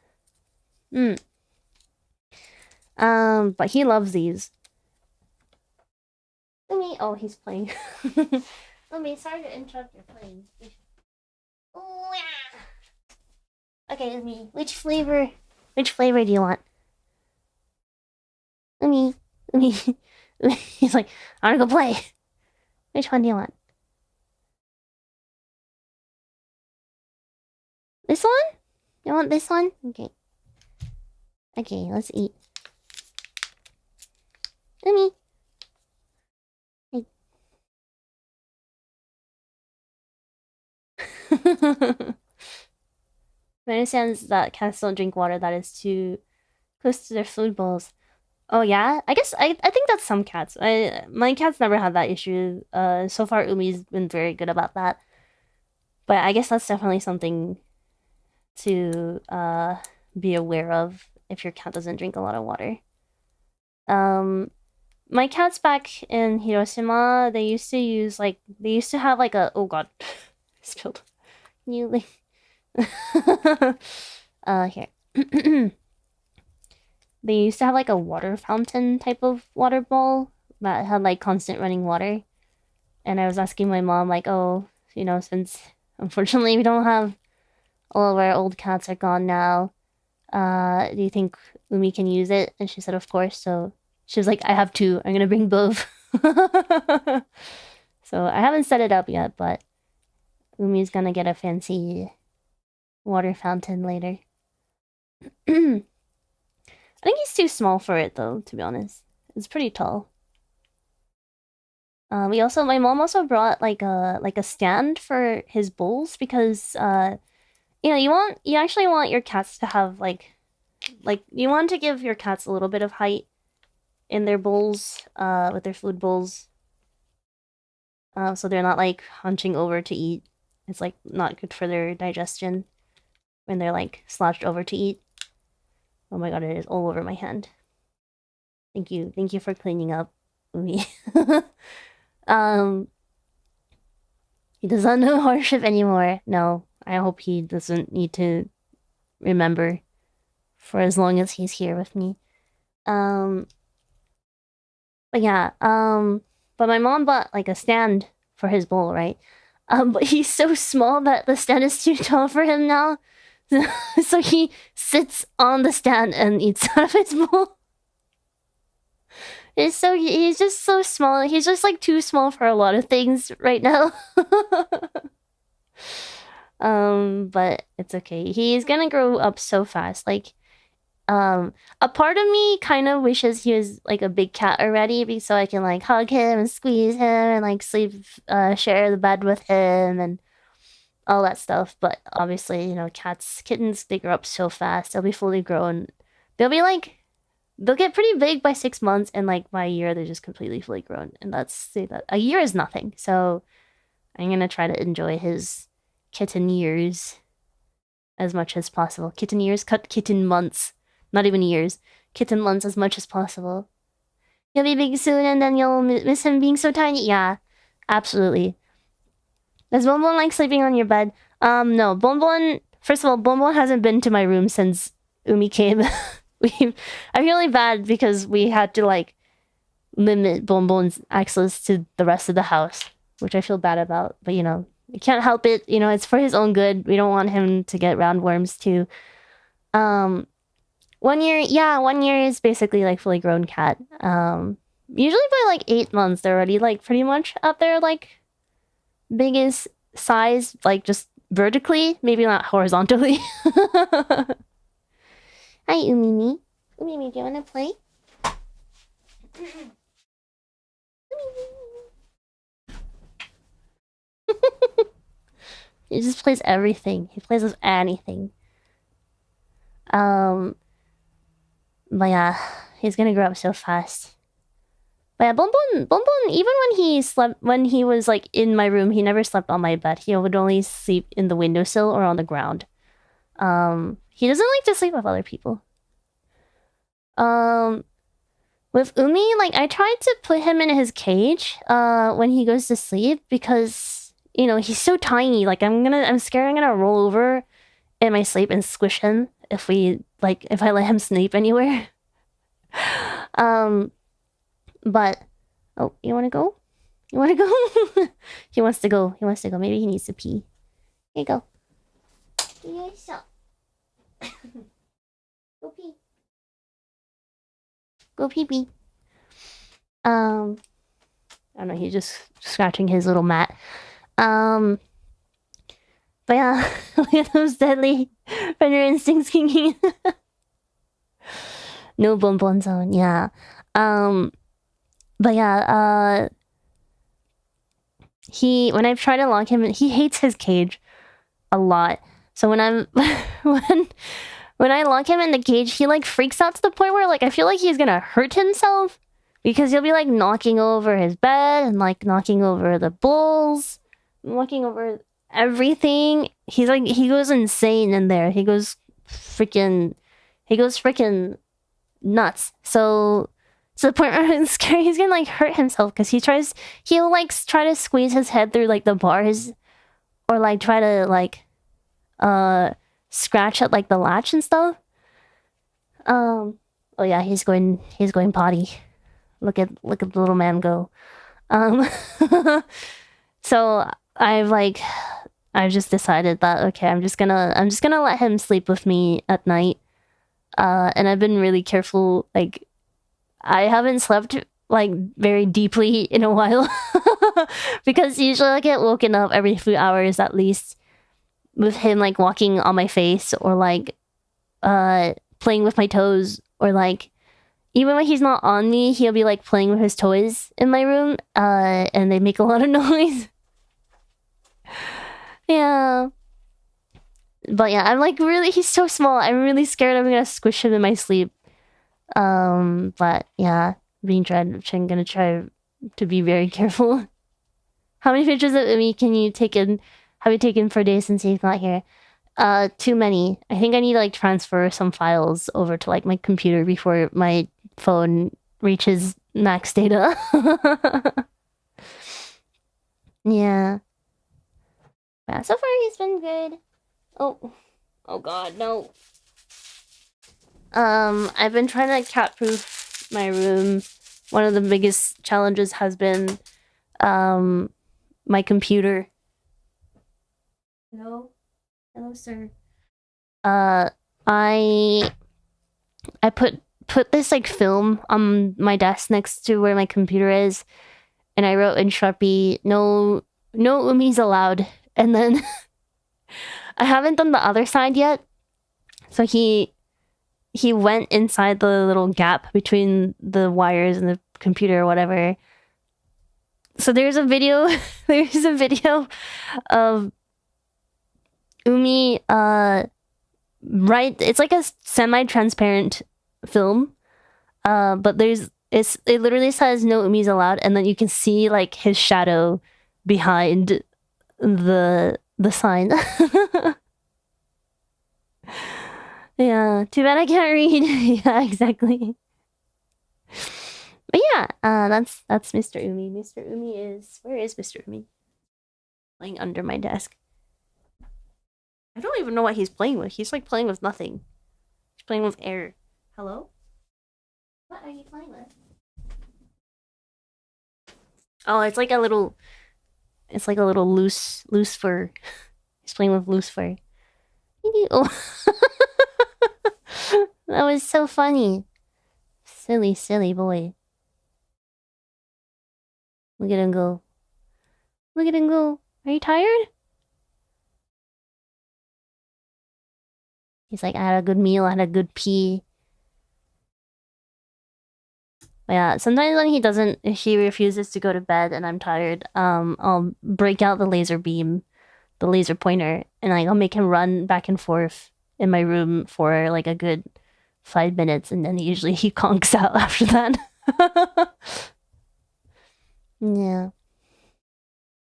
But he loves these. Oh, he's playing. Umi, sorry to interrupt your playing. Oh, yeah. Okay, Umi, which flavor do you want? Umi. He's like, I wanna go play. Which one do you want? This one? You want this one? Okay. Okay, let's eat. Umi. Hey. I understand that cats don't drink water that is too close to their food bowls. Oh yeah? I guess I think that's some cats. My cats never had that issue. So far Umi's been very good about that. But I guess that's definitely something to be aware of if your cat doesn't drink a lot of water. My cats back in Hiroshima, they used to have like a, oh god, spilled. Can you like here. They used to have like a water fountain type of water bowl that had like constant running water. And I was asking my mom like, oh, you know, since unfortunately we don't have, all of our old cats are gone now, do you think Umi can use it? And she said, of course. So she was like, I have two. I'm gonna bring both. So I haven't set it up yet, but Umi's gonna get a fancy water fountain later. I think he's too small for it though, to be honest. It's pretty tall. My mom also brought like a stand for his bowls because you know, you actually want your cats to have like you want to give your cats a little bit of height in their bowls, with their food bowls. So they're not like hunching over to eat. It's like not good for their digestion when they're like slouched over to eat. Oh my god, it is all over my hand. Thank you for cleaning up, Umi. He does not know hardship anymore. No, I hope he doesn't need to remember for as long as he's here with me. But yeah, but my mom bought like a stand for his bowl, right? But he's so small that the stand is too tall for him now. So he sits on the stand and eats out of his bowl. He's just so small. He's just like too small for a lot of things right now. But it's okay. He's gonna grow up so fast. Like, a part of me kind of wishes he was like a big cat already, so I can like hug him and squeeze him and like share the bed with him and all that stuff. But obviously, you know, kittens, they grow up so fast. They'll be fully grown. They'll get pretty big by 6 months, and like by a year, they're just completely fully grown. And a year is nothing. So I'm gonna try to enjoy his kitten years as much as possible. Kitten years, cut kitten months. Not even years. Kitten months as much as possible. He'll be big soon, and then you'll miss him being so tiny. Yeah, absolutely. Does Bonbon like sleeping on your bed? No. Bonbon, first of all, Bonbon hasn't been to my room since Umi came. I feel really bad because we had to like limit Bonbon's access to the rest of the house, which I feel bad about. But you know, we can't help it. You know, it's for his own good. We don't want him to get roundworms too. 1 year, yeah, 1 year is basically like fully grown cat. Usually by like 8 months, they're already like pretty much at their like biggest size, like just vertically, maybe not horizontally. Hi, Umimi. Umimi, do you want to play? He just plays everything. He plays with anything. But yeah, he's gonna grow up so fast. But yeah, Bonbon, even when he was like in my room, he never slept on my bed. He would only sleep in the windowsill or on the ground. He doesn't like to sleep with other people. With Umi, like I tried to put him in his cage when he goes to sleep because, you know, he's so tiny. Like I'm scared I'm gonna roll over in my sleep and squish him if I let him sleep anywhere. But oh, you wanna go? You wanna go? He wants to go. Maybe he needs to pee. Here you go. Go pee. Go pee pee. I don't know, he's just scratching his little mat. But yeah, look at those deadly predator instincts kicking in. No bonbon zone, yeah. But yeah, when I've tried to lock him in, he hates his cage a lot. So when I'm when I lock him in the cage, he like freaks out to the point where like I feel like he's gonna hurt himself because he'll be like knocking over his bed and like knocking over the bowls, knocking over everything. He's like he goes insane in there. He goes freaking nuts. So to the point where I'm scared he's gonna like hurt himself because he'll like try to squeeze his head through like the bars or like try to like scratch at like the latch and stuff. Oh yeah, he's going potty. Look at the little man go. So I've just decided that okay, I'm just gonna let him sleep with me at night. And I've been really careful. Like I haven't slept like very deeply in a while because usually I get woken up every few hours at least with him like walking on my face or like playing with my toes or like even when he's not on me, he'll be like playing with his toys in my room and they make a lot of noise. Yeah. But yeah, I'm like he's so small. I'm really scared I'm gonna squish him in my sleep. But yeah, I'm gonna try to be very careful. How many pictures of Umei have you taken for days since he's not here? Too many. I think I need to like transfer some files over to like my computer before my phone reaches max data. Yeah. Yeah, so far he's been good. Oh god, no. I've been trying to cat-proof my room. One of the biggest challenges has been my computer. Hello, sir. I put this like film on my desk next to where my computer is, and I wrote in Sharpie, no Umei's allowed. And then I haven't done the other side yet, so he went inside the little gap between the wires and the computer or whatever. So there's a video of Umei right, it's like a semi-transparent film. But it literally says no Umei's allowed, and then you can see like his shadow behind the sign. Yeah, too bad I can't read. Yeah, exactly. But yeah, that's Mr. Umei. Mr. Umei where is Mr. Umei? Playing under my desk. I don't even know what he's playing with. He's like playing with nothing. He's playing with air. Hello? What are you playing with? Oh, it's like a little loose fur. He's playing with loose fur. Oh. That was so funny. Silly boy. Look at him go. Look at him go. Are you tired? He's like, I had a good meal, I had a good pee. But yeah, sometimes when he refuses to go to bed and I'm tired, I'll break out the laser beam, the laser pointer, and like I'll make him run back and forth in my room for like a good 5 minutes, and then usually he conks out after that. Yeah.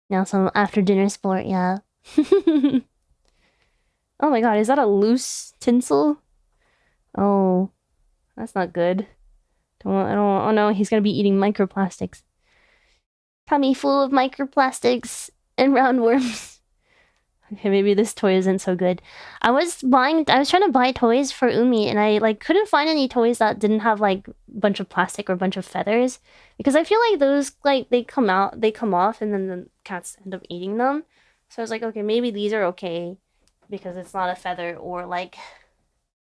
Now some after dinner sport, yeah. Oh my god, is that a loose tinsel? Oh, that's not good. Oh no, he's gonna be eating microplastics. Tummy full of microplastics and roundworms. Okay, maybe this toy isn't so good. I was trying to buy toys for Umei, and I like couldn't find any toys that didn't have like a bunch of plastic or a bunch of feathers, because I feel like those like they come off and then the cats end up eating them. So I was like, okay, maybe these are okay because it's not a feather or like,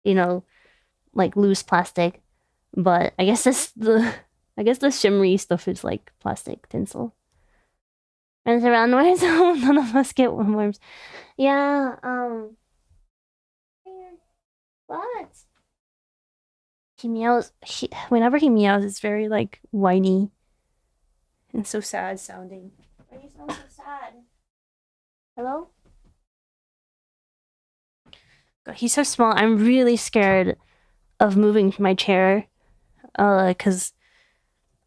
you know, like loose plastic. But I guess the shimmery stuff is like plastic tinsel. And it's around worms. None of us get worms. Yeah, what? He meows. Whenever he meows, it's very like whiny and so sad sounding. Why do you sound so sad? Hello? God, he's so small. I'm really scared of moving my chair. Because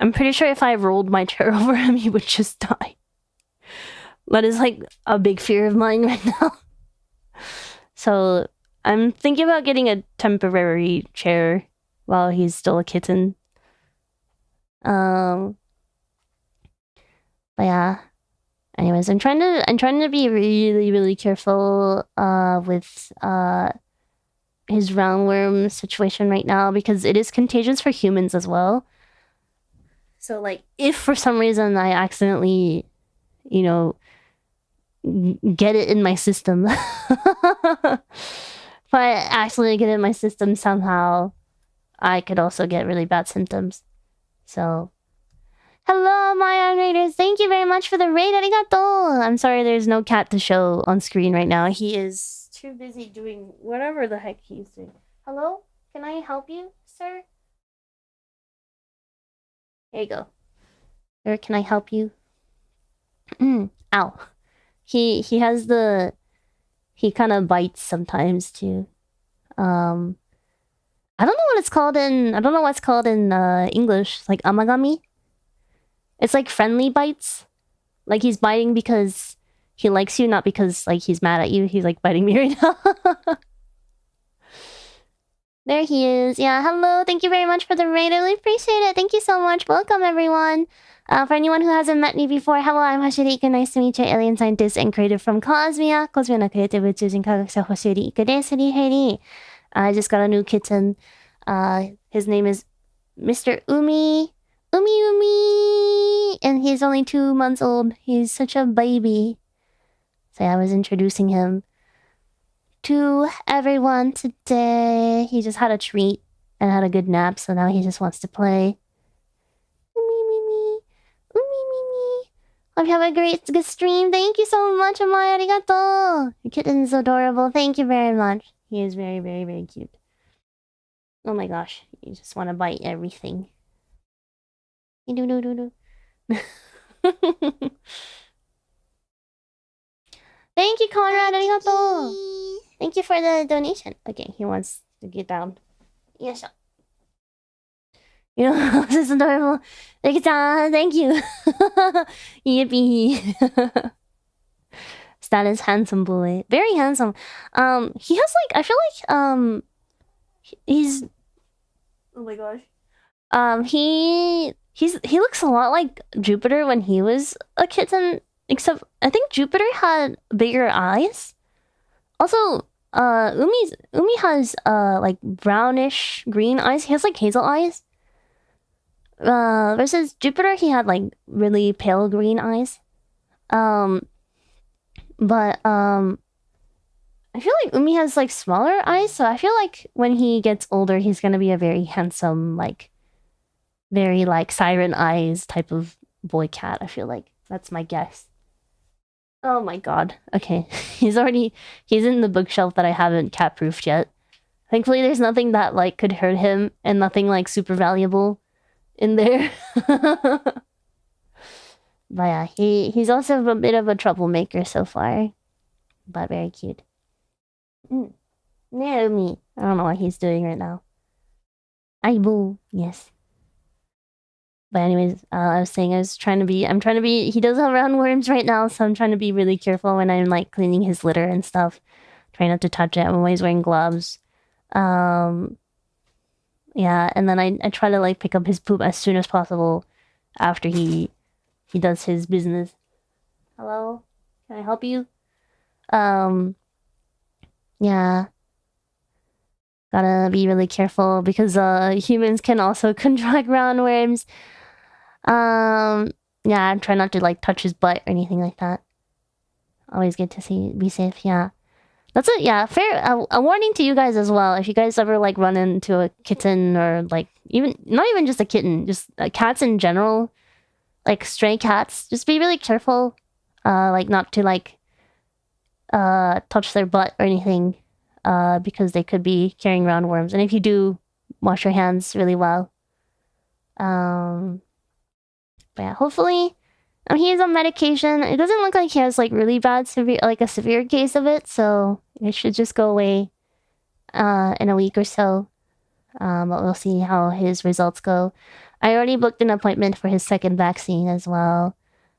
I'm pretty sure if I rolled my chair over him, he would just die. That is like a big fear of mine right now. So I'm thinking about getting a temporary chair while he's still a kitten. But yeah. Anyways, I'm trying to be really, really careful with his roundworm situation right now because it is contagious for humans as well. So like if for some reason I accidentally, you know, get it in my system. If I accidentally get it in my system somehow, I could also get really bad symptoms. So hello, my raiders. Thank you very much for the raid. Arigato. I'm sorry there's no cat to show on screen right now. He is too busy doing whatever the heck he's doing. Hello? Can I help you, sir? Here you go. Or can I help you? Ow. He has the... He kind of bites sometimes too. I don't know what it's called in... I don't know what's called in English. Like amagami? It's like friendly bites. Like he's biting because he likes you, not because like he's mad at you. He's like biting me right now. There he is. Yeah, hello. Thank you very much for the raid. I really appreciate it. Thank you so much. Welcome, everyone. For anyone who hasn't met me before, hello, I'm Hoshifuri Iku. Nice to meet you, alien scientist and creative from Cosmia. Cosmia no 宇宙人科学者星降いくです。Furifuri. I just got a new kitten. His name is Mr. Umei. Umi! And he's only 2 months old. He's such a baby. So I was introducing him to everyone today. He just had a treat and had a good nap, so now he just wants to play. Umi. Hope you have a good stream. Thank you so much, Aoi. Arigato. Your kitten is adorable. Thank you very much. He is very, very, very cute. Oh my gosh. You just want to bite everything. Thank you, Conrad. Arigato. Thank you for the donation. Okay, he wants to get down. Yes. You know, this is adorable. Thank you. Yippee. That is handsome boy. Very handsome. He has like, I feel like, he's, oh my gosh. He looks a lot like Jupiter when he was a kitten, except I think Jupiter had bigger eyes. Also, Umi has like brownish green eyes. He has like hazel eyes. Versus Jupiter, he had like really pale green eyes. But I feel like Umi has like smaller eyes, so I feel like when he gets older, he's gonna be a very handsome, like very like siren eyes type of boy cat. I feel like that's my guess. Oh my god. Okay. He's in the bookshelf that I haven't cat proofed yet. Thankfully there's nothing that like could hurt him and nothing like super valuable in there. But yeah, he's also a bit of a troublemaker so far. But very cute. Naomi. I don't know what he's doing right now. Aibo. Yes. But anyways, I was saying I'm trying to be, he does have roundworms right now, so I'm trying to be really careful when I'm like cleaning his litter and stuff. Try not to touch it. I'm always wearing gloves. Yeah, and then I try to like pick up his poop as soon as possible after he does his business. Hello? Can I help you? Yeah. Gotta be really careful because humans can also contract roundworms. Yeah, try not to like touch his butt or anything like that. Always good to be safe, yeah. That's it, yeah. Fair, a warning to you guys as well. If you guys ever like run into a kitten or like not even just a kitten, just cats in general, like stray cats, just be really careful. Like not to like touch their butt or anything, because they could be carrying roundworms. And if you do, wash your hands really well. But yeah, hopefully he is on medication. It doesn't look like he has like really bad a severe case of it, so it should just go away in a week or so. But we'll see how his results go. I already booked an appointment for his second vaccine as well.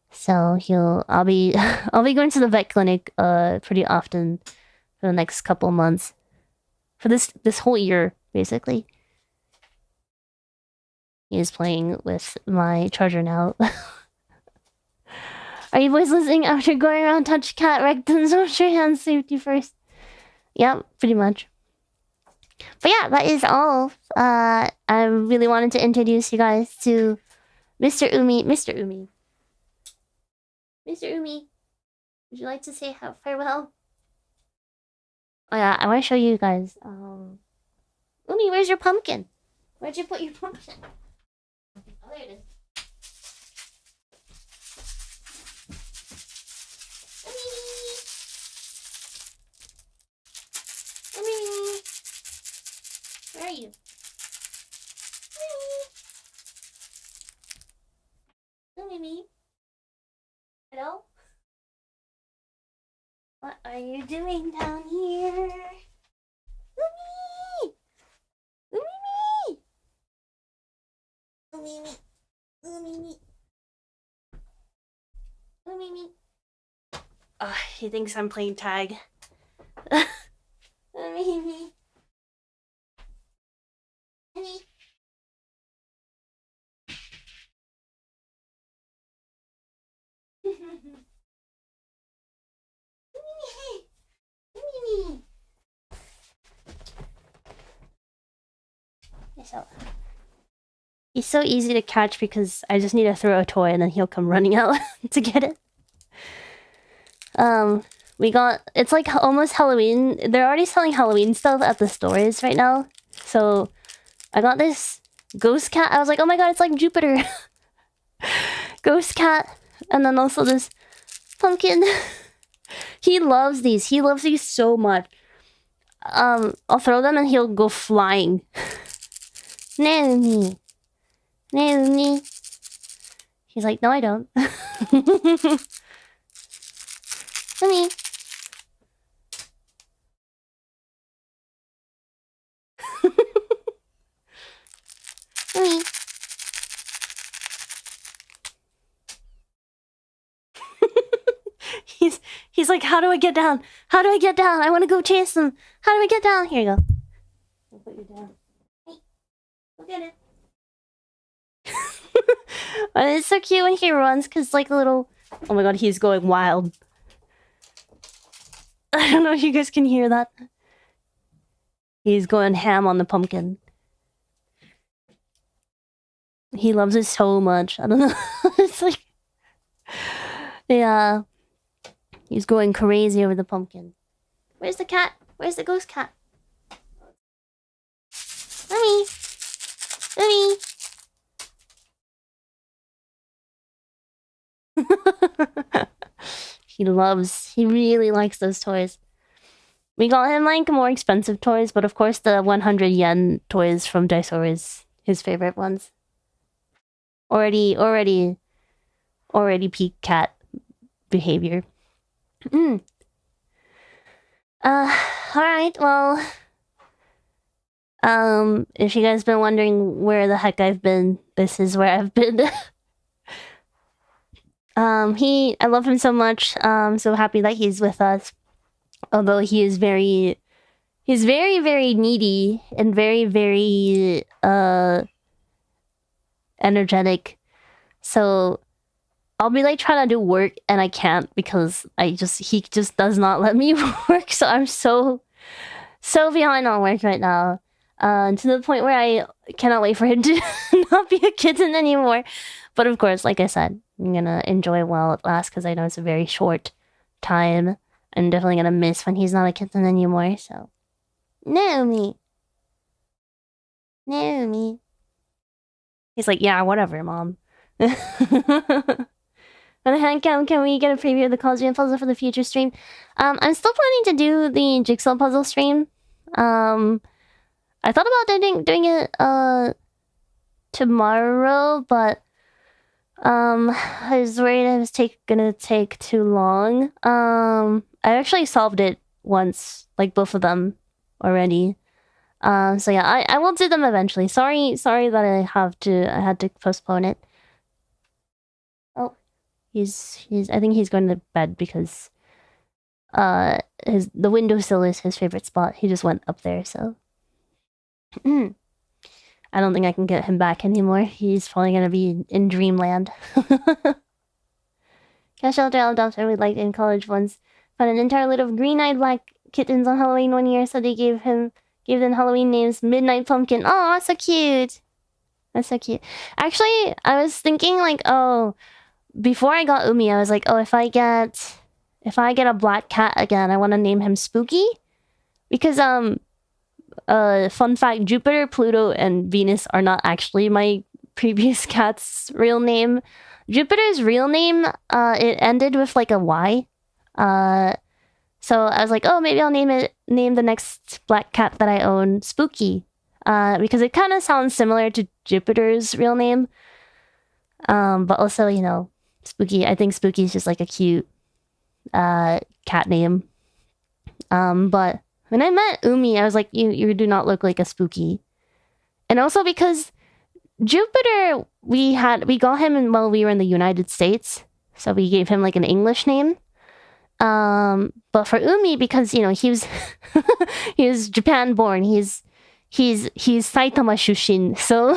So I'll be going to the vet clinic pretty often for the next couple months. For this whole year, basically. He is playing with my charger now. Are you boys listening? After going around, touch cat rectums, wash your hands, safety first. Yep, pretty much. But yeah, that is all. I really wanted to introduce you guys to Mr. Umei. Mr. Umei. Mr. Umei, would you like to say farewell? Oh yeah, I want to show you guys. Umei, where's your pumpkin? Where'd you put your pumpkin? Oh, there it is. Umei! Where are you? Umei? Hello? What are you doing down here? Umei! Umei! Umei! Umei! Umei! He thinks I'm playing tag. Umei! Honey! So he's so easy to catch because I just need to throw a toy and then he'll come running out to get it. It's like almost Halloween. They're already selling Halloween stuff at the stores right now. So I got this ghost cat. I was like, oh my god, it's like Jupiter. Ghost cat. And then also this pumpkin. He loves these. He loves these so much. I'll throw them and he'll go flying. Naomi. Naomi. He's like, no, I don't. Naomi. Naomi. He's like, how do I get down? How do I get down? I want to go chase them. How do I get down? Here you go. I'll put you down. Hey, look at it. It's so cute when he runs because like a little... Oh my god, he's going wild. I don't know if you guys can hear that. He's going ham on the pumpkin. He loves it so much. I don't know. It's like... Yeah. He's going crazy over the pumpkin. Where's the cat? Where's the ghost cat? Mommy! Mommy! He really likes those toys. We got him like more expensive toys, but of course the 100 yen toys from Daiso is his favorite ones. Already peak cat behavior. Alright, well... if you guys been wondering where the heck I've been, this is where I've been. I love him so much. I'm so happy that he's with us. Although he's very, very needy and very, very, energetic. So, I'll be like trying to do work and I can't because he just does not let me work. So I'm so behind on work right now. To the point where I cannot wait for him to not be a kitten anymore. But of course, like I said, I'm gonna enjoy it while it lasts because I know it's a very short time. I'm definitely gonna miss when he's not a kitten anymore, so... Naomi! Naomi! He's like, yeah, whatever, Mom. On the Handcam, can we get a preview of the Cosmia puzzle for the future stream? I'm still planning to do the jigsaw puzzle stream. I I thought about doing it tomorrow, but I was worried it was gonna take too long. I actually solved it once, like both of them already. So yeah, I will do them eventually. Sorry that I had to postpone it. Oh, I think he's going to bed because the windowsill is his favorite spot. He just went up there, so I don't think I can get him back anymore. He's probably gonna be in dreamland. Cat shelter I adopted we liked in college once found an entire litter of green-eyed black kittens on Halloween one year, so they gave them Halloween names. Midnight Pumpkin. Oh, so cute. That's so cute. Actually, I was thinking like, oh, before I got Umei, I was like, oh, if I get a black cat again, I want to name him Spooky, because fun fact, Jupiter, Pluto, and Venus are not actually my previous cat's real name. Jupiter's real name, it ended with like a Y. So I was like, oh, maybe I'll name the next black cat that I own Spooky. Because it kind of sounds similar to Jupiter's real name. But also, you know, Spooky, I think Spooky is just like a cute cat name. But when I met Umei, I was like, you do not look like a Spooky. And also because Jupiter, we got him while we were in the United States. So we gave him like an English name. But for Umei, because, you know, he was he was Japan born, he's Saitama Shushin, so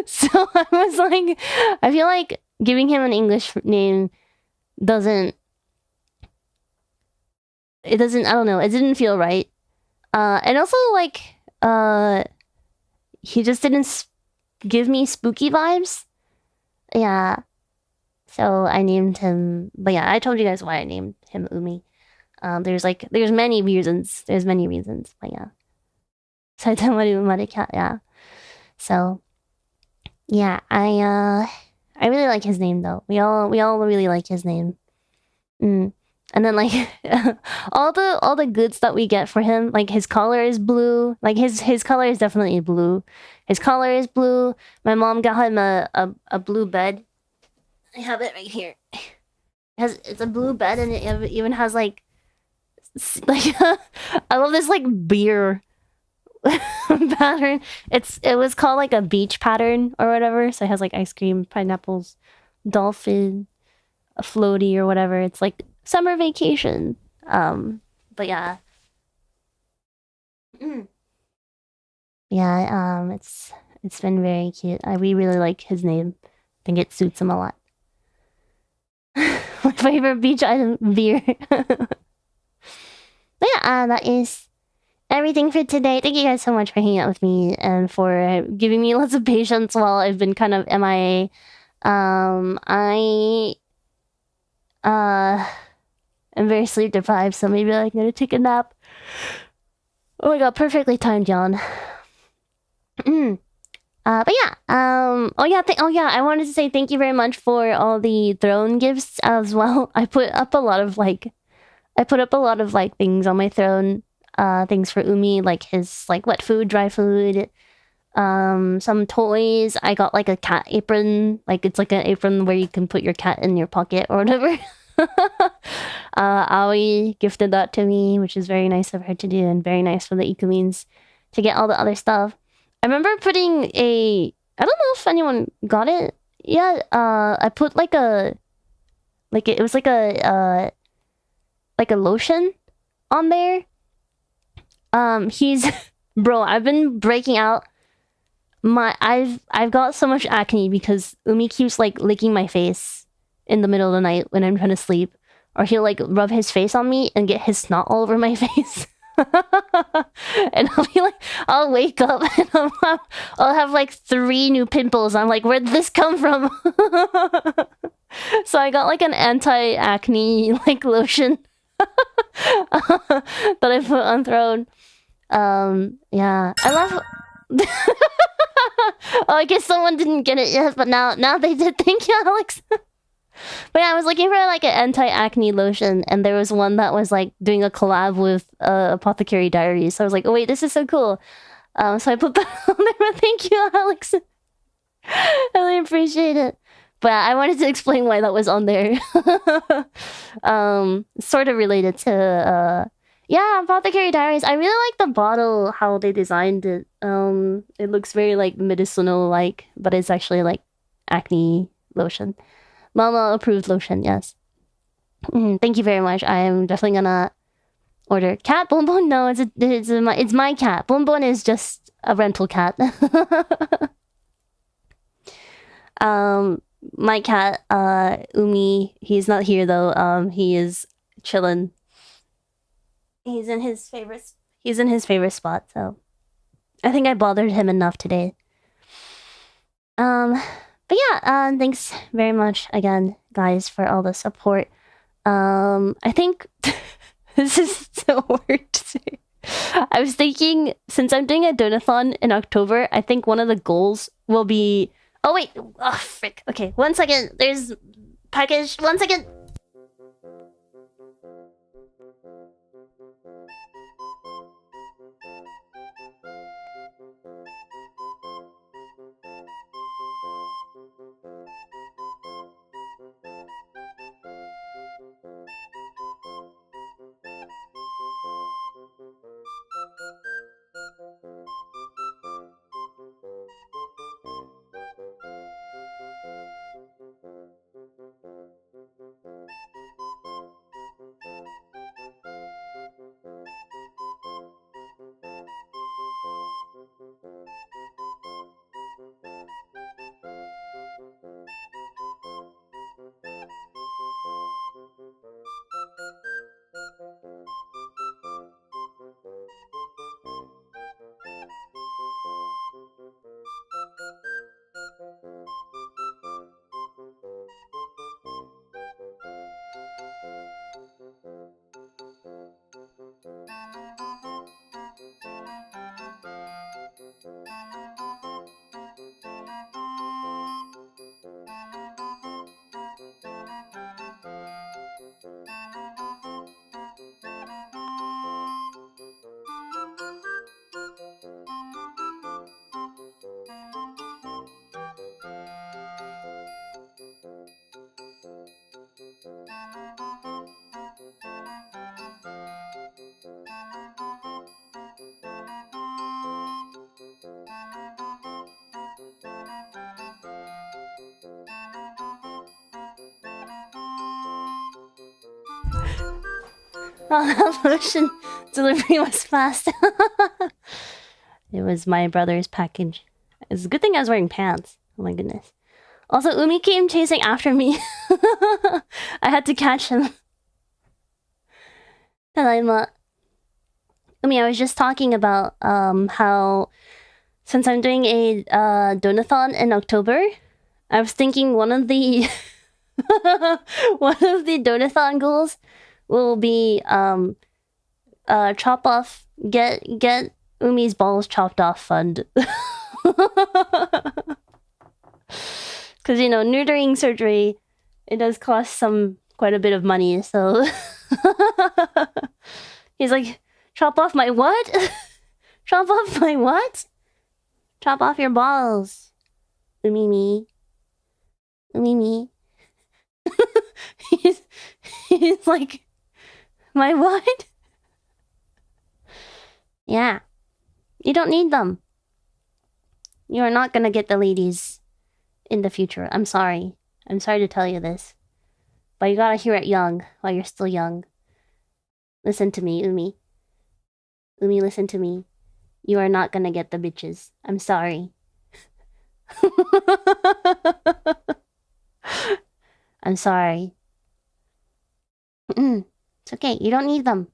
so I was like, I feel like giving him an English name doesn't, I don't know, it didn't feel right. And also like, he just didn't give me spooky vibes. Yeah. So I named him, but yeah, I told you guys why I named him Umei. There's many reasons. But yeah. Saitama de umare cat, yeah. So yeah, I really like his name though. We all really like his name. And then like all the goods that we get for him, like his collar is blue. Like his color is definitely blue. His collar is blue. My mom got him a blue bed. I have it right here. It's a blue bed, and it even has like I love this like beer pattern. It was called like a beach pattern or whatever. So it has like ice cream, pineapples, dolphin, a floaty or whatever. It's like summer vacation. But yeah. Yeah, it's been very cute. We really like his name. I think it suits him a lot. My favorite beach item, beer. But yeah, that is everything for today. Thank you guys so much for hanging out with me and for giving me lots of patience while I've been kind of MIA. I am very sleep deprived, so maybe I'm gonna take a nap. Oh my god, perfectly timed yawn. But yeah, oh yeah, I wanted to say thank you very much for all the throne gifts as well. I put up a lot of things on my throne, things for Umei, like his like wet food, dry food, some toys. I got like a cat apron, like it's like an apron where you can put your cat in your pocket or whatever. Aoi gifted that to me, which is very nice of her to do, and very nice for the Ikumins to get all the other stuff. I remember putting I don't know if anyone got it yet. I put it was like a lotion on there. Bro, I've been breaking out I've got so much acne because Umei keeps like licking my face in the middle of the night when I'm trying to sleep, or he'll like rub his face on me and get his snot all over my face. And I'll be like, I'll wake up and I'll have like 3 new pimples. I'm like, where'd this come from? So I got like an anti-acne like lotion that I put on throne. Yeah, I love. Oh, I guess someone didn't get it yet, but now they did. Thank you, Alex. But yeah, I was looking for like an anti-acne lotion, and there was one that was like doing a collab with Apothecary Diaries. So I was like, oh wait, this is so cool. So I put that on there. But thank you, Alex. I really appreciate it. But I wanted to explain why that was on there. Sort of related to yeah, Apothecary Diaries. I really like the bottle, how they designed it. It looks very like medicinal like, but it's actually like acne lotion. Mama approved lotion, yes. Thank you very much. I am definitely gonna order. Cat Bonbon? No, it's my cat. Bonbon is just a rental cat. My cat, Umei, he's not here though. He is chilling. He's in his favorite spot, so I think I bothered him enough today. But yeah, thanks very much again, guys, for all the support. I think this is so weird to say. I was thinking, since I'm doing a donathon in October, I think one of the goals will be... Oh wait, oh frick. Okay, 1 second. There's package. 1 second. Oh, that lotion delivery was fast. It was my brother's package. It's a good thing I was wearing pants. Oh my goodness. Also, Umei came chasing after me. I had to catch him. Tadaima. Umei, I was just talking about how since I'm doing a donathon in October, I was thinking one of the donathon goals will be chop off, get Umei's balls chopped off fund. Because, you know, neutering surgery, it does cost quite a bit of money, so... He's like, chop off my what? Chop off my what? Chop off your balls. Umimi. Umimi. He's like, my what? Yeah. You don't need them. You are not gonna get the ladies in the future. I'm sorry. I'm sorry to tell you this. But you gotta hear it young, while you're still young. Listen to me, Umei. Umei, listen to me. You are not gonna get the bitches. I'm sorry. I'm sorry. It's okay. You don't need them.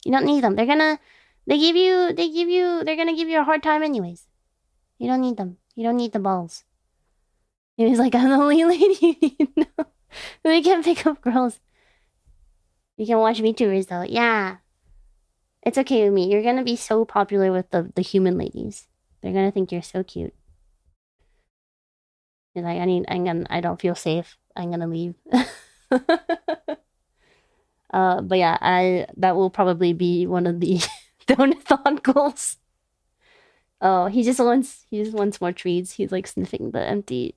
You don't need them. They're gonna give you a hard time anyways. You don't need them. You don't need the balls. He was like, I'm the only lady you need. No. We can't pick up girls. You can watch VTubers though. Yeah. It's okay with me. You're gonna be so popular with the human ladies. They're gonna think you're so cute. He's like, I don't feel safe. I'm gonna leave. But yeah, that will probably be one of the donathon goals. Oh, he just wants more treats. He's like sniffing the empty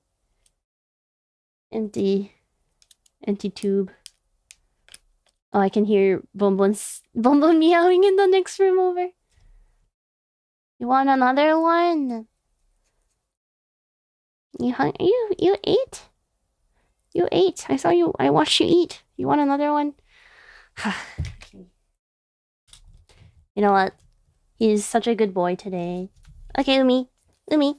tube. Oh, I can hear Bonbon meowing in the next room over. You want another one? You ate? You ate. I saw you. I watched you eat. You want another one? Okay. You know what? He's such a good boy today. Okay, Mr. Umi.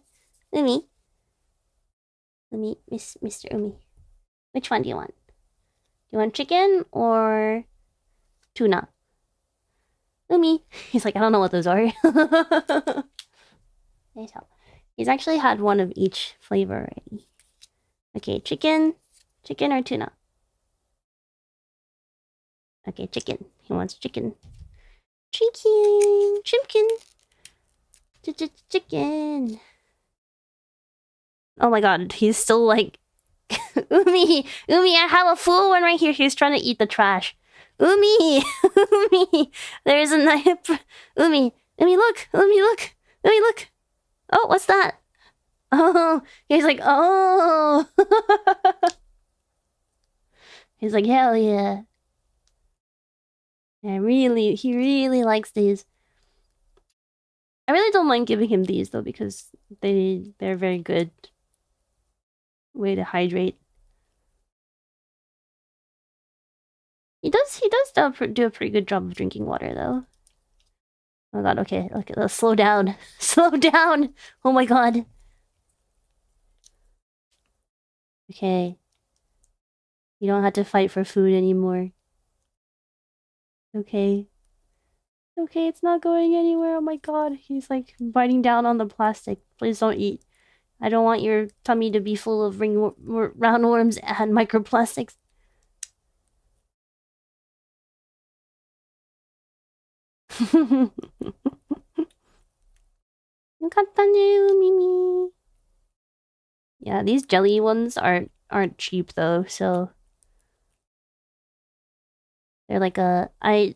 Which one do you want? Do you want chicken or tuna? Umi. He's like, I don't know what those are. He's actually had one of each flavor already. Okay, chicken or tuna? Okay, chicken. He wants chicken. Chicken. Oh my god, he's still like... Umi, I have a full one right here. He's trying to eat the trash. Umi, there's a knife. Umi, look. Oh, what's that? Oh, he's like, oh. He's like, hell yeah. He really likes these. I really don't mind giving him these though, because they're very good way to hydrate. He does do a pretty good job of drinking water though. Oh god, okay, let's slow down. Slow down! Oh my god. Okay. You don't have to fight for food anymore. Okay. Okay, it's not going anywhere. Oh my god. He's like biting down on the plastic. Please don't eat. I don't want your tummy to be full of roundworms and microplastics. Yeah, these jelly ones aren't cheap though, so they're like I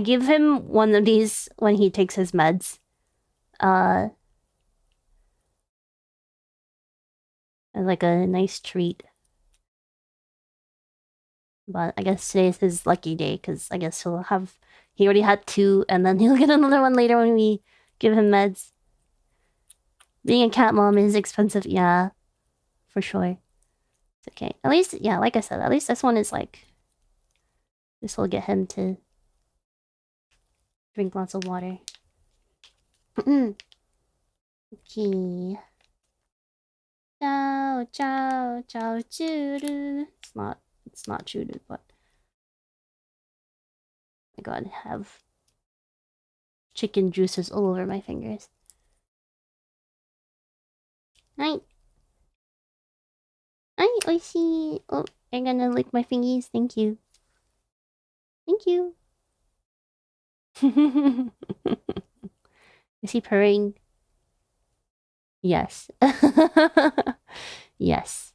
give him one of these when he takes his meds. As like a nice treat. But I guess today's his lucky day, because I guess he already had 2, and then he'll get another one later when we give him meds. Being a cat mom is expensive, yeah. For sure. It's okay. At least, yeah, like I said, at least this one is like... This will get him to drink lots of water. Okay. Ciao, churu. It's not churu, but... Oh my god, I have chicken juices all over my fingers. Hi, oishii. Oh, you're gonna lick my fingies. Thank you. Thank you. Is he purring? Yes. Yes.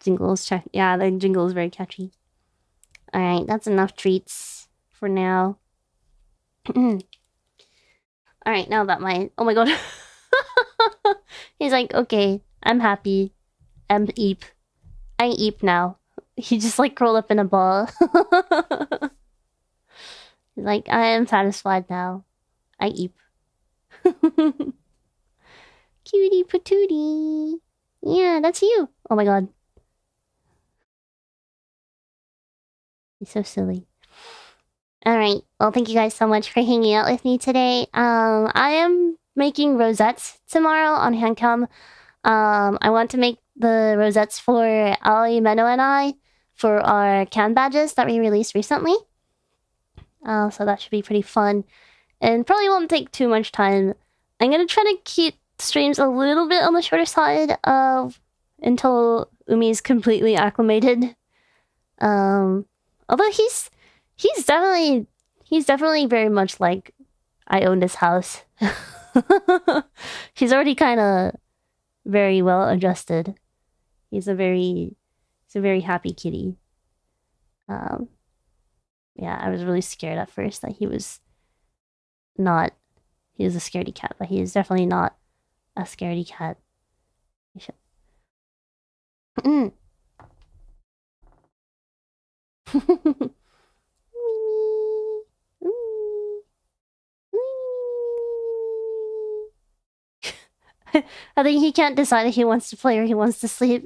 Jingles, yeah, the jingle is very catchy. Alright, that's enough treats for now. Alright, now that oh my god. He's like, okay, I'm happy. I'm eep. I eep now. He just like curled up in a ball. He's like, I am satisfied now. I eep. Cutie patootie. Yeah, that's you. Oh my god. He's so silly. Alright, well thank you guys so much for hanging out with me today. I am making rosettes tomorrow on Handcam. I want to make the rosettes for Aoi, Meno, and I for our can badges that we released recently. So that should be pretty fun. And probably won't take too much time. I'm gonna try to keep streams a little bit on the shorter side until Umi's completely acclimated. Although he's definitely very much like I own this house. He's already kind of very well adjusted. He's a very happy kitty. Yeah, I was really scared at first that he was not. He was a scaredy cat, but he is definitely not a scaredy cat. I think he can't decide if he wants to play or he wants to sleep.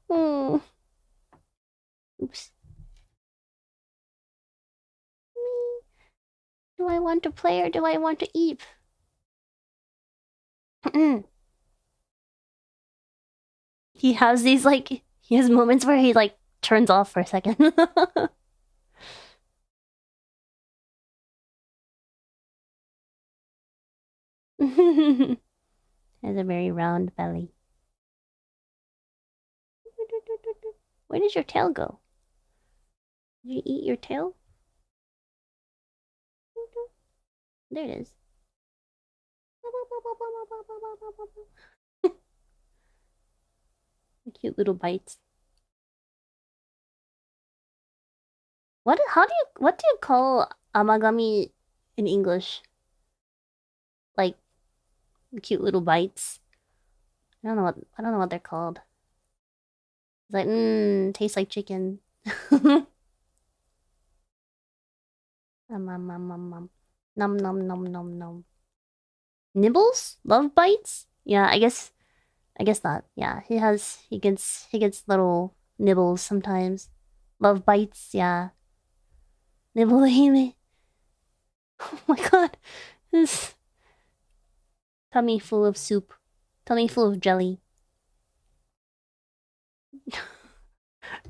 Oh. Oops. Do I want to play or do I want to eat? He has these like he has moments where he like turns off for a second. Has a very round belly. Where did your tail go? Did you eat your tail? There it is. Cute little bites. What do you call amagami in English? Like cute little bites. I don't know what they're called. It's like tastes like chicken. Nom nom nom nom nom. Nibbles? Love bites? Yeah, I guess that. Yeah, he gets little nibbles sometimes. Love bites, yeah. Nibble hime. Oh my god. This tummy full of soup. Tummy full of jelly.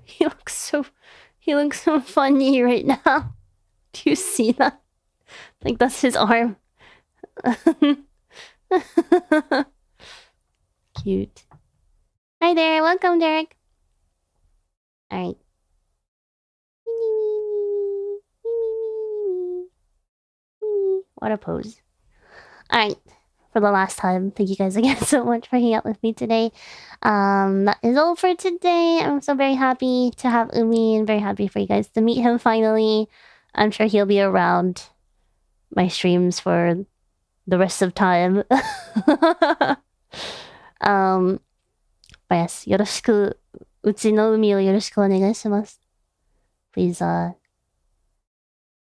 He looks so funny right now. Do you see that? Like that's his arm. Cute. Hi there, welcome Derek. Alright. What a pose. Alright. For the last time, thank you guys again so much for hanging out with me today. That is all for today. I'm so very happy to have Umei and very happy for you guys to meet him finally. I'm sure he'll be around my streams for the rest of time. But yes, よろしく、うちの海をよろしくお願いします。Please,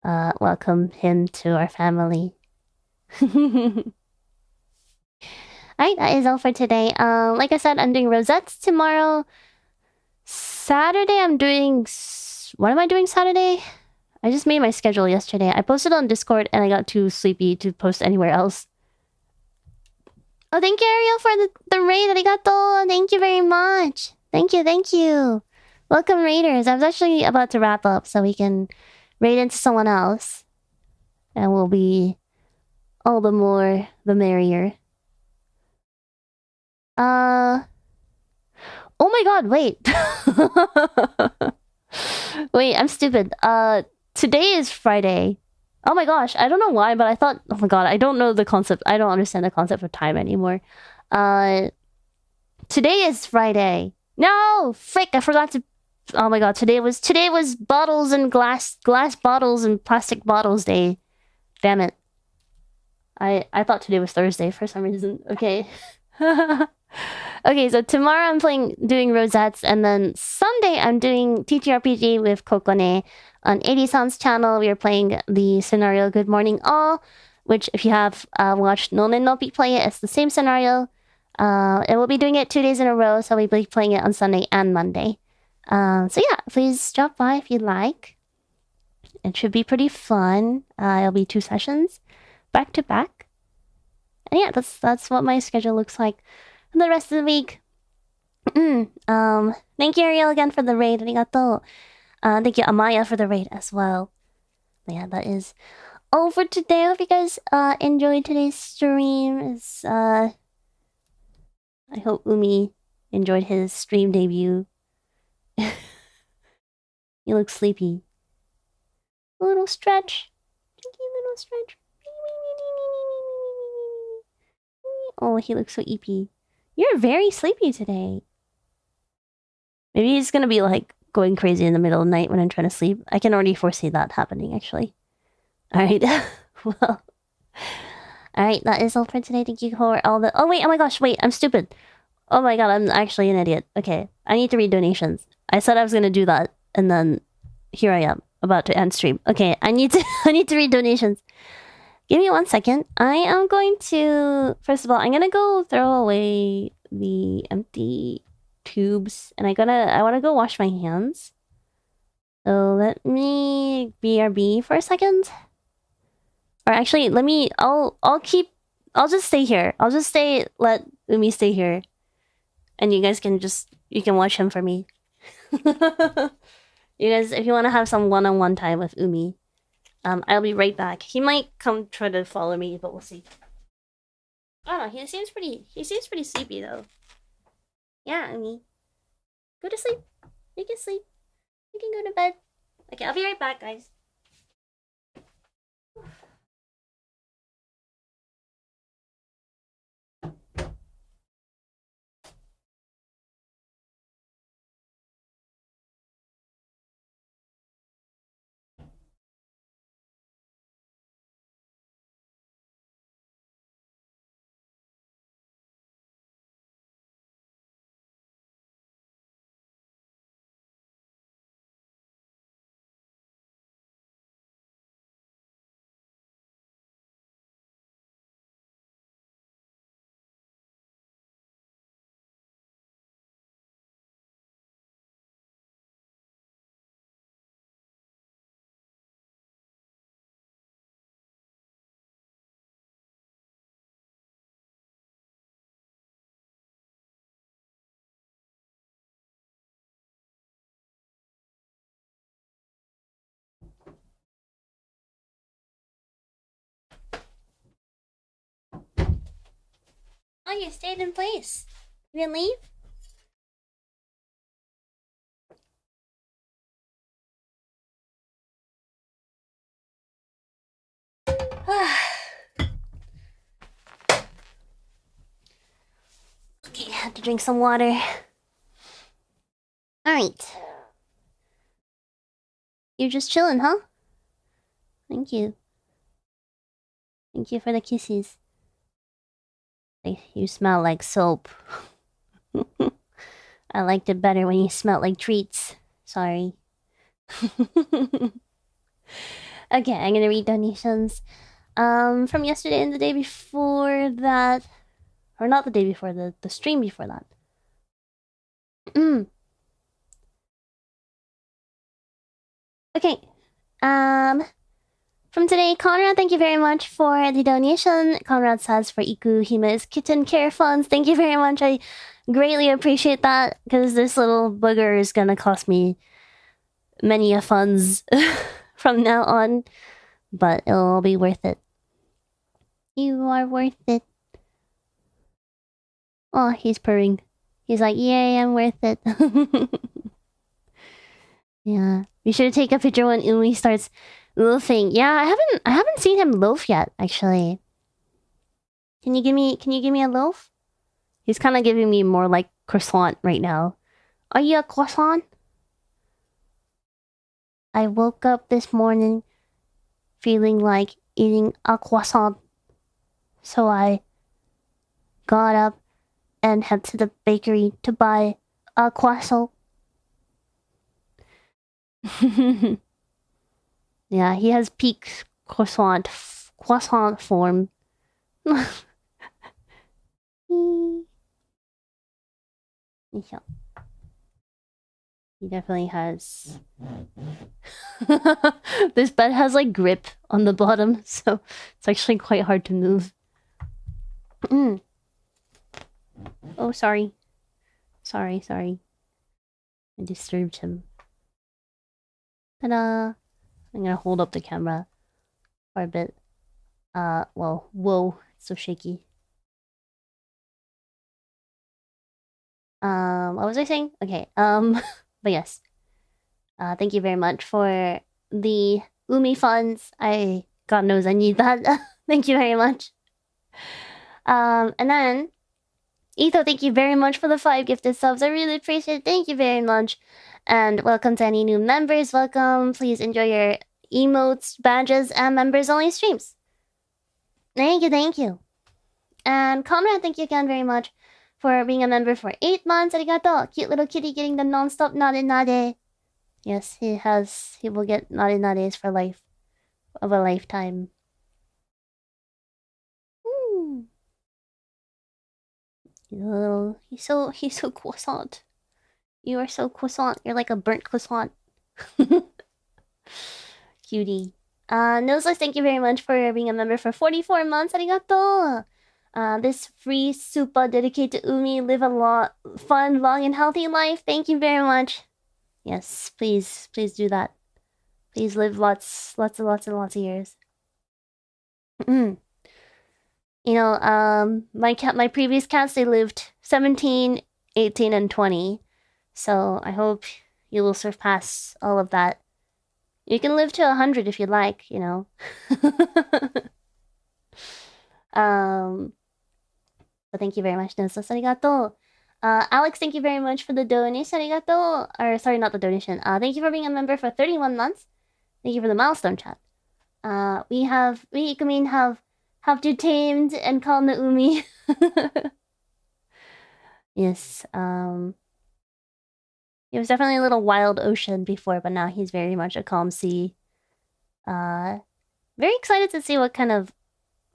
welcome him to our family. Alright, that is all for today. Like I said, I'm doing rosettes tomorrow. Saturday, I'm doing... What am I doing Saturday? I just made my schedule yesterday. I posted on Discord and I got too sleepy to post anywhere else. Oh, thank you, Ariel, for the raid. Arigato. Thank you very much. Thank you. Welcome, raiders. I was actually about to wrap up so we can raid into someone else. And we'll be all the more the merrier. Oh my god, wait. Wait, I'm stupid. Today is Friday. Oh my gosh, I don't know why, but I thought, oh my god, I don't know the concept. I don't understand the concept of time anymore. Today is Friday. No! Frick, I forgot to... Oh my god, today was bottles and glass bottles and plastic bottles day. Damn it. I thought today was Thursday for some reason. Okay. Okay, so tomorrow I'm doing rosettes, and then Sunday I'm doing TTRPG with Kokone. On 80-san's channel, we are playing the scenario Good Morning All, which if you have watched Nonen no Pi play it, it's the same scenario. And we'll be doing it 2 days in a row, so we'll be playing it on Sunday and Monday. So yeah, please drop by if you'd like. It should be pretty fun. It'll be 2 sessions, back to back. And yeah, that's what my schedule looks like for the rest of the week. Thank you, Ariel, again for the raid. Arigato. Thank you, Amaya, for the raid as well. But yeah, that is all for today. I hope you guys enjoyed today's stream. I hope Umei enjoyed his stream debut. You look sleepy. A little stretch. Cheeky little stretch. Oh, he looks so eepy. You're very sleepy today. Maybe he's gonna be like going crazy in the middle of the night when I'm trying to sleep. I can already foresee that happening, actually. Alright. Well. Alright, that is all for today. Thank you for all the... Oh, wait. Oh my gosh. Wait. I'm stupid. Oh my god. I'm actually an idiot. Okay. I need to read donations. I said I was going to do that. And then here I am. About to end stream. Okay. I need to read donations. Give me 1 second. I am going to... First of all, I'm going to go throw away the empty tubes. And I want to go wash my hands. So let me BRB for a second. Or actually, I'll just stay here. Let Umi stay here. And you guys can you can watch him for me. You guys, if you want to have some one-on-one time with Umi, I'll be right back. He might come try to follow me, but we'll see. I don't know, he seems pretty sleepy though. Yeah, Umi. Go to sleep. You can sleep. You can go to bed. Okay, I'll be right back, guys. Oh, you stayed in place. You didn't leave? Okay, I have to drink some water. Alright. You're just chilling, huh? Thank you. Thank you for the kisses. You smell like soap. I liked it better when you smelled like treats. Sorry. Okay, I'm gonna read donations. From yesterday and the day before that. Or not the day before, the stream before that. Okay. From today, Conrad, thank you very much for the donation. Conrad says for Iku Hime's kitten care funds. Thank you very much. I greatly appreciate that because this little booger is gonna cost me many a funds from now on. But it'll all be worth it. You are worth it. Oh, he's purring. He's like, yay, I'm worth it. Yeah. We should take a picture when Umi starts loafing. Yeah, I haven't seen him loaf yet, actually. Can you give me a loaf? He's kind of giving me more like croissant right now. Are you a croissant? I woke up this morning feeling like eating a croissant. So I got up and head to the bakery to buy a croissant. Yeah, he has peak croissant form. He definitely has. This bed has like grip on the bottom, so it's actually quite hard to move. Oh, sorry. Sorry. I disturbed him. Ta-da! I'm gonna hold up the camera for a bit. Well, whoa, it's so shaky. What was I saying? Okay, but yes. Thank you very much for the Umi funds. God knows I need that. Thank you very much. And then, Etho, thank you very much for the 5 gifted subs. I really appreciate it. Thank you very much. And welcome to any new members. Welcome. Please enjoy your emotes, badges, and members-only streams. Thank you, thank you. And Conrad, thank you again very much for being a member for 8 months. Arigato. Cute little kitty getting the non-stop nade. Yes, he will get nades for life. Of a lifetime. He's so croissant. You are so croissant. You're like a burnt croissant. Cutie. Nozless, thank you very much for being a member for 44 months. Arigato. This free super dedicated to Umei. Live a fun, long, and healthy life. Thank you very much. Yes, please do that. Please live lots of years. You know, my previous cats, they lived 17, 18, and 20. So I hope you will surpass all of that. You can live to 100 if you like, you know. But thank you very much, Nenso. Arigato. Alex, thank you very much for the donation. Arigato. Or, sorry, not the donation. Thank you for being a member for 31 months. Thank you for the milestone chat. We Ikumin have detained and called the Umei. Yes, he was definitely a little wild ocean before, but now he's very much a calm sea. Very excited to see what kind of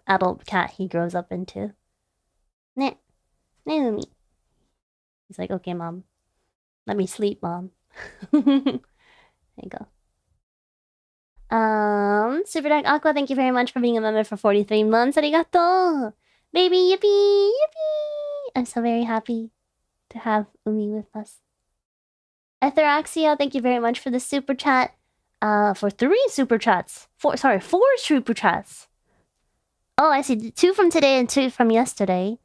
adult cat he grows up into. Ne Umei. He's like, okay, mom. Let me sleep, mom. There you go. Super Dark Aqua, thank you very much for being a member for 43 months. Arigato! Baby, yippee! Yippee! I'm so very happy to have Umei with us. Etheraxia, thank you very much for the super chat. For 3 super chats. 4 super chats. Oh, I see. 2 from today and 2 from yesterday.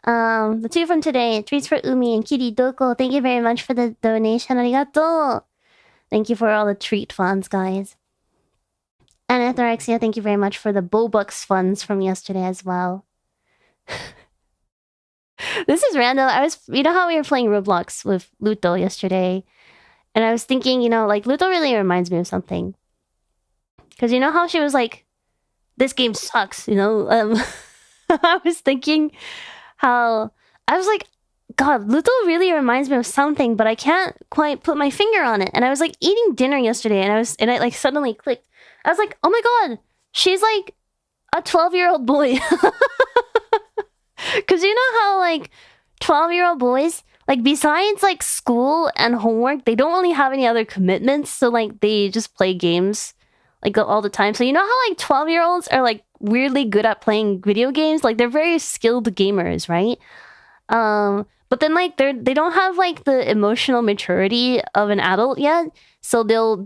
The 2 from today, treats for Umei and Kitty Doko. Thank you very much for the donation. Arigato! Thank you for all the treat funds, guys. And Etheraxia, thank you very much for the Bobucks funds from yesterday as well. This is random. You know how we were playing Roblox with Luto yesterday? And I was thinking, you know, like, Luto really reminds me of something. Because you know how she was like, this game sucks, you know? I was thinking how... I was like, God, Luto really reminds me of something, but I can't quite put my finger on it. And I was like eating dinner yesterday, and I like suddenly clicked. I was like, oh my God, she's like a 12-year-old boy. Because you know how like 12-year-old boys, like besides like school and homework, they don't really have any other commitments. So like they just play games like all the time. So you know how like 12-year-olds are like weirdly good at playing video games? Like they're very skilled gamers, right? But then like they don't have like the emotional maturity of an adult yet. So they'll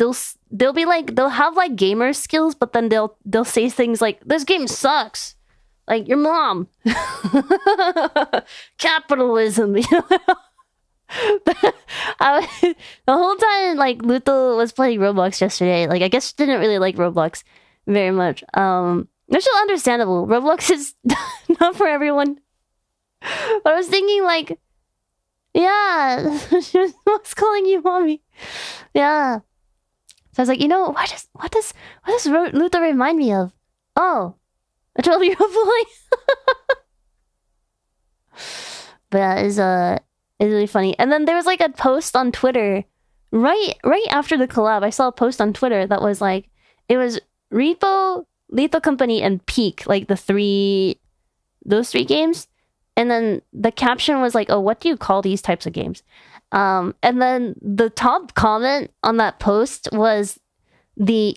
be like, they'll have like gamer skills, but then they'll say things like, this game sucks. Like your mom. Capitalism, you know? The whole time like Luto was playing Roblox yesterday, like I guess she didn't really like Roblox very much. Which is understandable. Roblox is not for everyone. But I was thinking like, yeah, she was calling you mommy. Yeah. So I was like, you know, what does Luto remind me of? Oh, a 12-year-old boy. But yeah, it's really funny. And then there was like a post on Twitter right after the collab. I saw a post on Twitter that was like, it was Repo, Lethal Company, and Peak, like those 3 games. And then the caption was like, oh, what do you call these types of games? And then the top comment on that post was the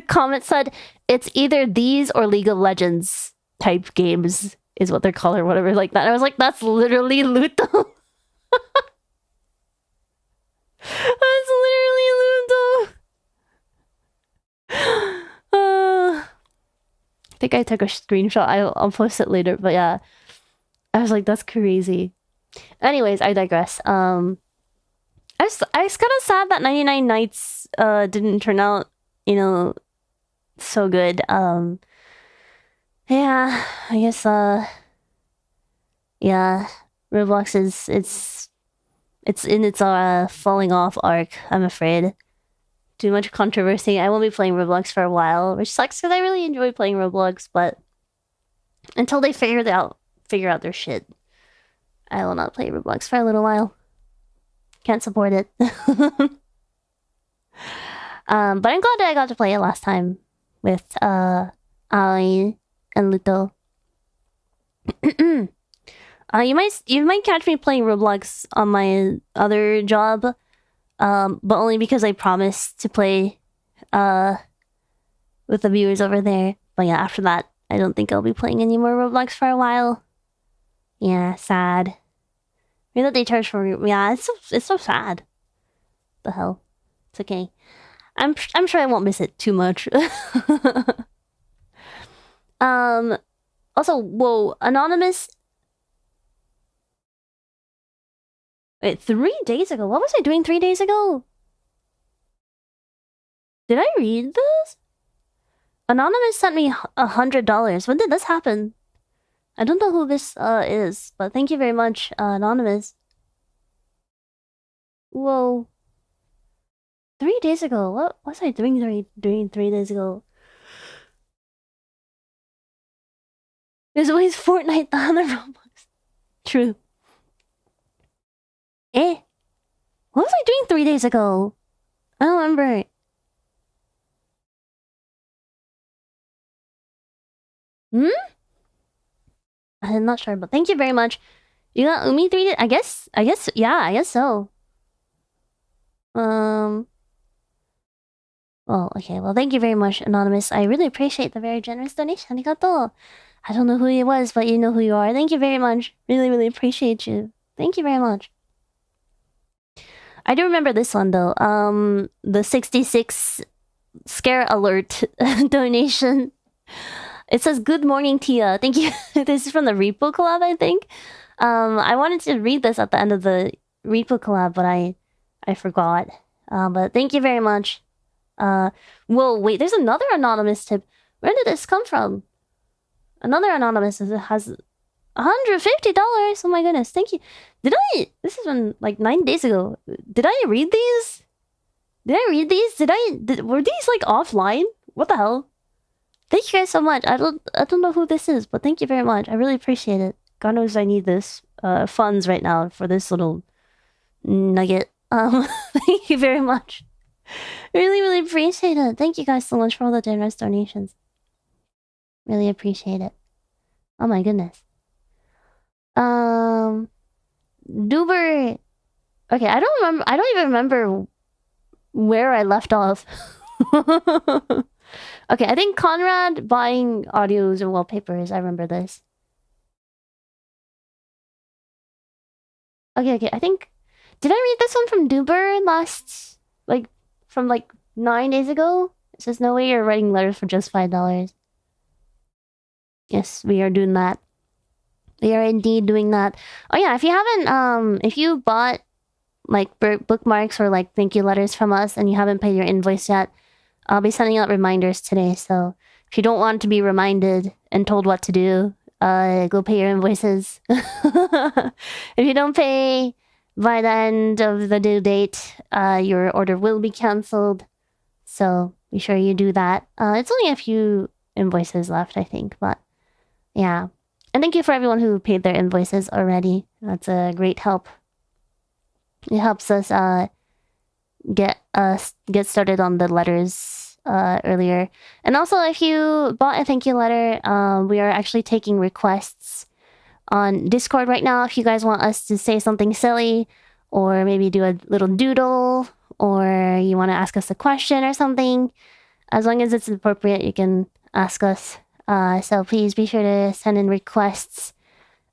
comment said, it's either these or League of Legends type games is what they're called or whatever like that. And I was like, that's literally Luto. That's literally Luto. I think I took a screenshot. I'll post it later, but yeah. I was like, that's crazy. Anyways, I digress. I was kind of sad that 99 Nights didn't turn out, you know, so good. Yeah, I guess Yeah, Roblox is it's in its falling off arc, I'm afraid. Too much controversy. I won't be playing Roblox for a while, which sucks because I really enjoy playing Roblox, but until they figure out their shit, I will not play Roblox for a little while. Can't support it. But I'm glad that I got to play it last time with Aoi and Luto. You might catch me playing Roblox on my other job, but only because I promised to play with the viewers over there. But yeah, after that, I don't think I'll be playing any more Roblox for a while. Yeah, sad. Maybe that they charge for it's so sad. The hell, it's okay. I'm sure I won't miss it too much. Also, whoa, Anonymous. Wait, 3 days ago? What was I doing 3 days ago? Did I read this? Anonymous sent me $100. When did this happen? I don't know who this is, but thank you very much, Anonymous. Whoa. 3 days ago? What was I doing 3 days ago? There's always Fortnite on the Roblox. True. What was I doing 3 days ago? I don't remember. I'm not sure, but thank you very much. You got Umei 3 days? I guess, yeah, I guess so. Well, okay, well, thank you very much, Anonymous. I really appreciate the very generous donation. Arigato. I don't know who he was, but you know who you are. Thank you very much. Really, really appreciate you. Thank you very much. I do remember this one, though. The 66 scare alert donation. It says, "Good morning, Tia." Thank you. This is from the Repo collab, I think. I wanted to read this at the end of the Repo collab, but I forgot. But thank you very much. Whoa, wait, there's another anonymous tip. Where did this come from? Another anonymous has $150. Oh my goodness, thank you. This is from like 9 days ago. Did I read these? Were these like offline? What the hell? Thank you guys so much. I don't know who this is, but thank you very much. I really appreciate it. God knows I need this funds right now for this little nugget. Thank you very much. Really, really appreciate it. Thank you guys so much for all the generous donations. Really appreciate it. Oh my goodness. Duber. Okay, I don't even remember where I left off. Okay, I think Conrad buying audios and wallpapers. I remember this. Okay, I think... Did I read this one from Duber last... from 9 days ago? It says, "No way you're writing letters for just $5. Yes, we are doing that. We are indeed doing that. Oh yeah, if you haven't... if you bought, bookmarks or, thank you letters from us and you haven't paid your invoice yet, I'll be sending out reminders today, so if you don't want to be reminded and told what to do, go pay your invoices. If you don't pay by the end of the due date, your order will be cancelled, so be sure you do that. It's only a few invoices left, I think, but yeah. And thank you for everyone who paid their invoices already. That's a great help. It helps us get started on the letters earlier. And also, if you bought a thank you letter, we are actually taking requests on Discord right now. If you guys want us to say something silly, or maybe do a little doodle, or you want to ask us a question or something, as long as it's appropriate, you can ask us. So please be sure to send in requests.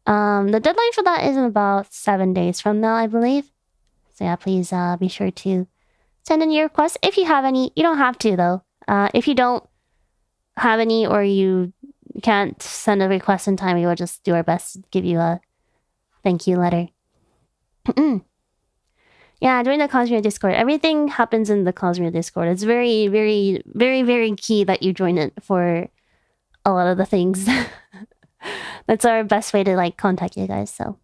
The deadline for that is in about 7 days from now, I believe. So yeah, please be sure to send in your requests if you have any. You don't have to, though. If you don't have any, or you can't send a request in time, we will just do our best to give you a thank you letter. Yeah, join the Cosmia Discord. Everything happens in the Cosmia Discord. It's very, very, very, very key that you join it for a lot of the things. That's our best way to like contact you guys. So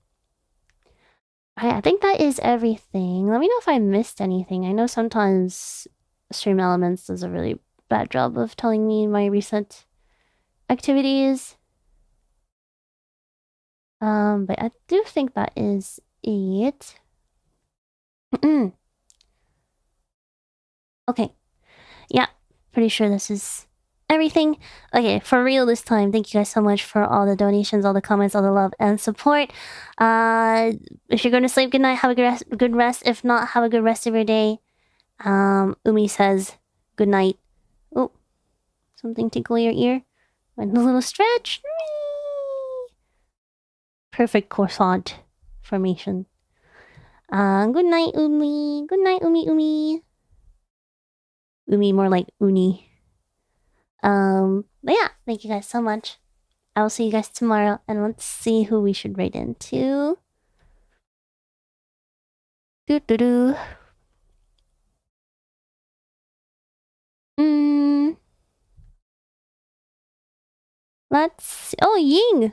I think that is everything. Let me know if I missed anything. I know sometimes Stream Elements does a really bad job of telling me my recent activities. But I do think that is it. Okay. Yeah, pretty sure this is everything. Okay, for real this time, thank you guys so much for all the donations, all the comments, all the love and support. If you're going to sleep, good night, have a good rest. If not, have a good rest of your day. Umei says good night. Oh, something tickle your ear. And a little stretch. Perfect croissant formation. Good night, Umei. Good night, Umei. Umei more like Uni. But yeah, thank you guys so much. I will see you guys tomorrow, and let's see who we should rate into. Let's see. Oh, Ying!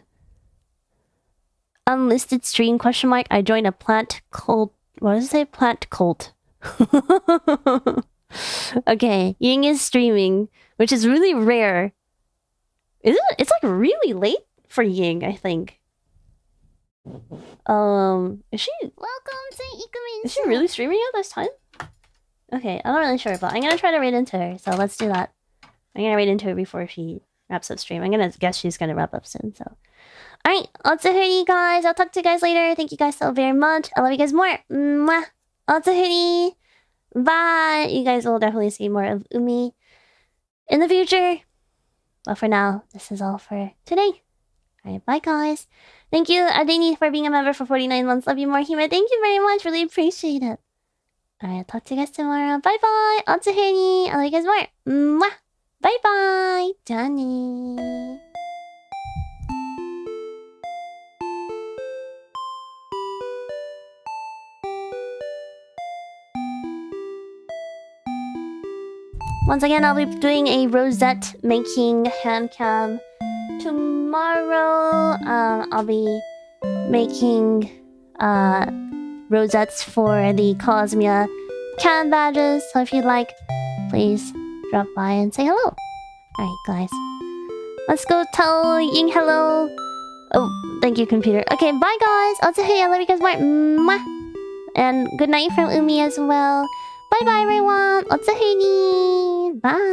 Unlisted stream, question mark. I joined a plant cult. What does it say? Plant cult. Okay, Ying is streaming, which is really rare. Isn't it? It's like really late for Ying, I think. Is she? Welcome to Ikumin. Is she really streaming at this time? Okay, I'm not really sure, but I'm gonna try to raid into her. So let's do that. I'm gonna raid into her before she wraps up stream. I'm gonna guess she's gonna wrap up soon. So, all right, Otsahuri guys. I'll talk to you guys later. Thank you guys so very much. I love you guys more. Mwah. Otsahuri. Bye. You guys will definitely see more of Umei in the future. But for now, this is all for today. Alright, bye guys. Thank you, Adeni, for being a member for 49 months. Love you more, Hime. Thank you very much. Really appreciate it. Alright, talk to you guys tomorrow. Bye bye. Otsuheni. I love you guys more. Mwah. Bye bye. Johnny. Once again, I'll be doing a rosette making hand cam tomorrow. I'll be making rosettes for the Cosmia can badges. So if you'd like, please drop by and say hello. Alright, guys. Let's go tell Ying hello. Oh, thank you, computer. Okay, bye, guys. Otsuhuri, I love you guys more. Mwah. And good night from Umei as well. Bye bye everyone. Otsuhuri. Bye.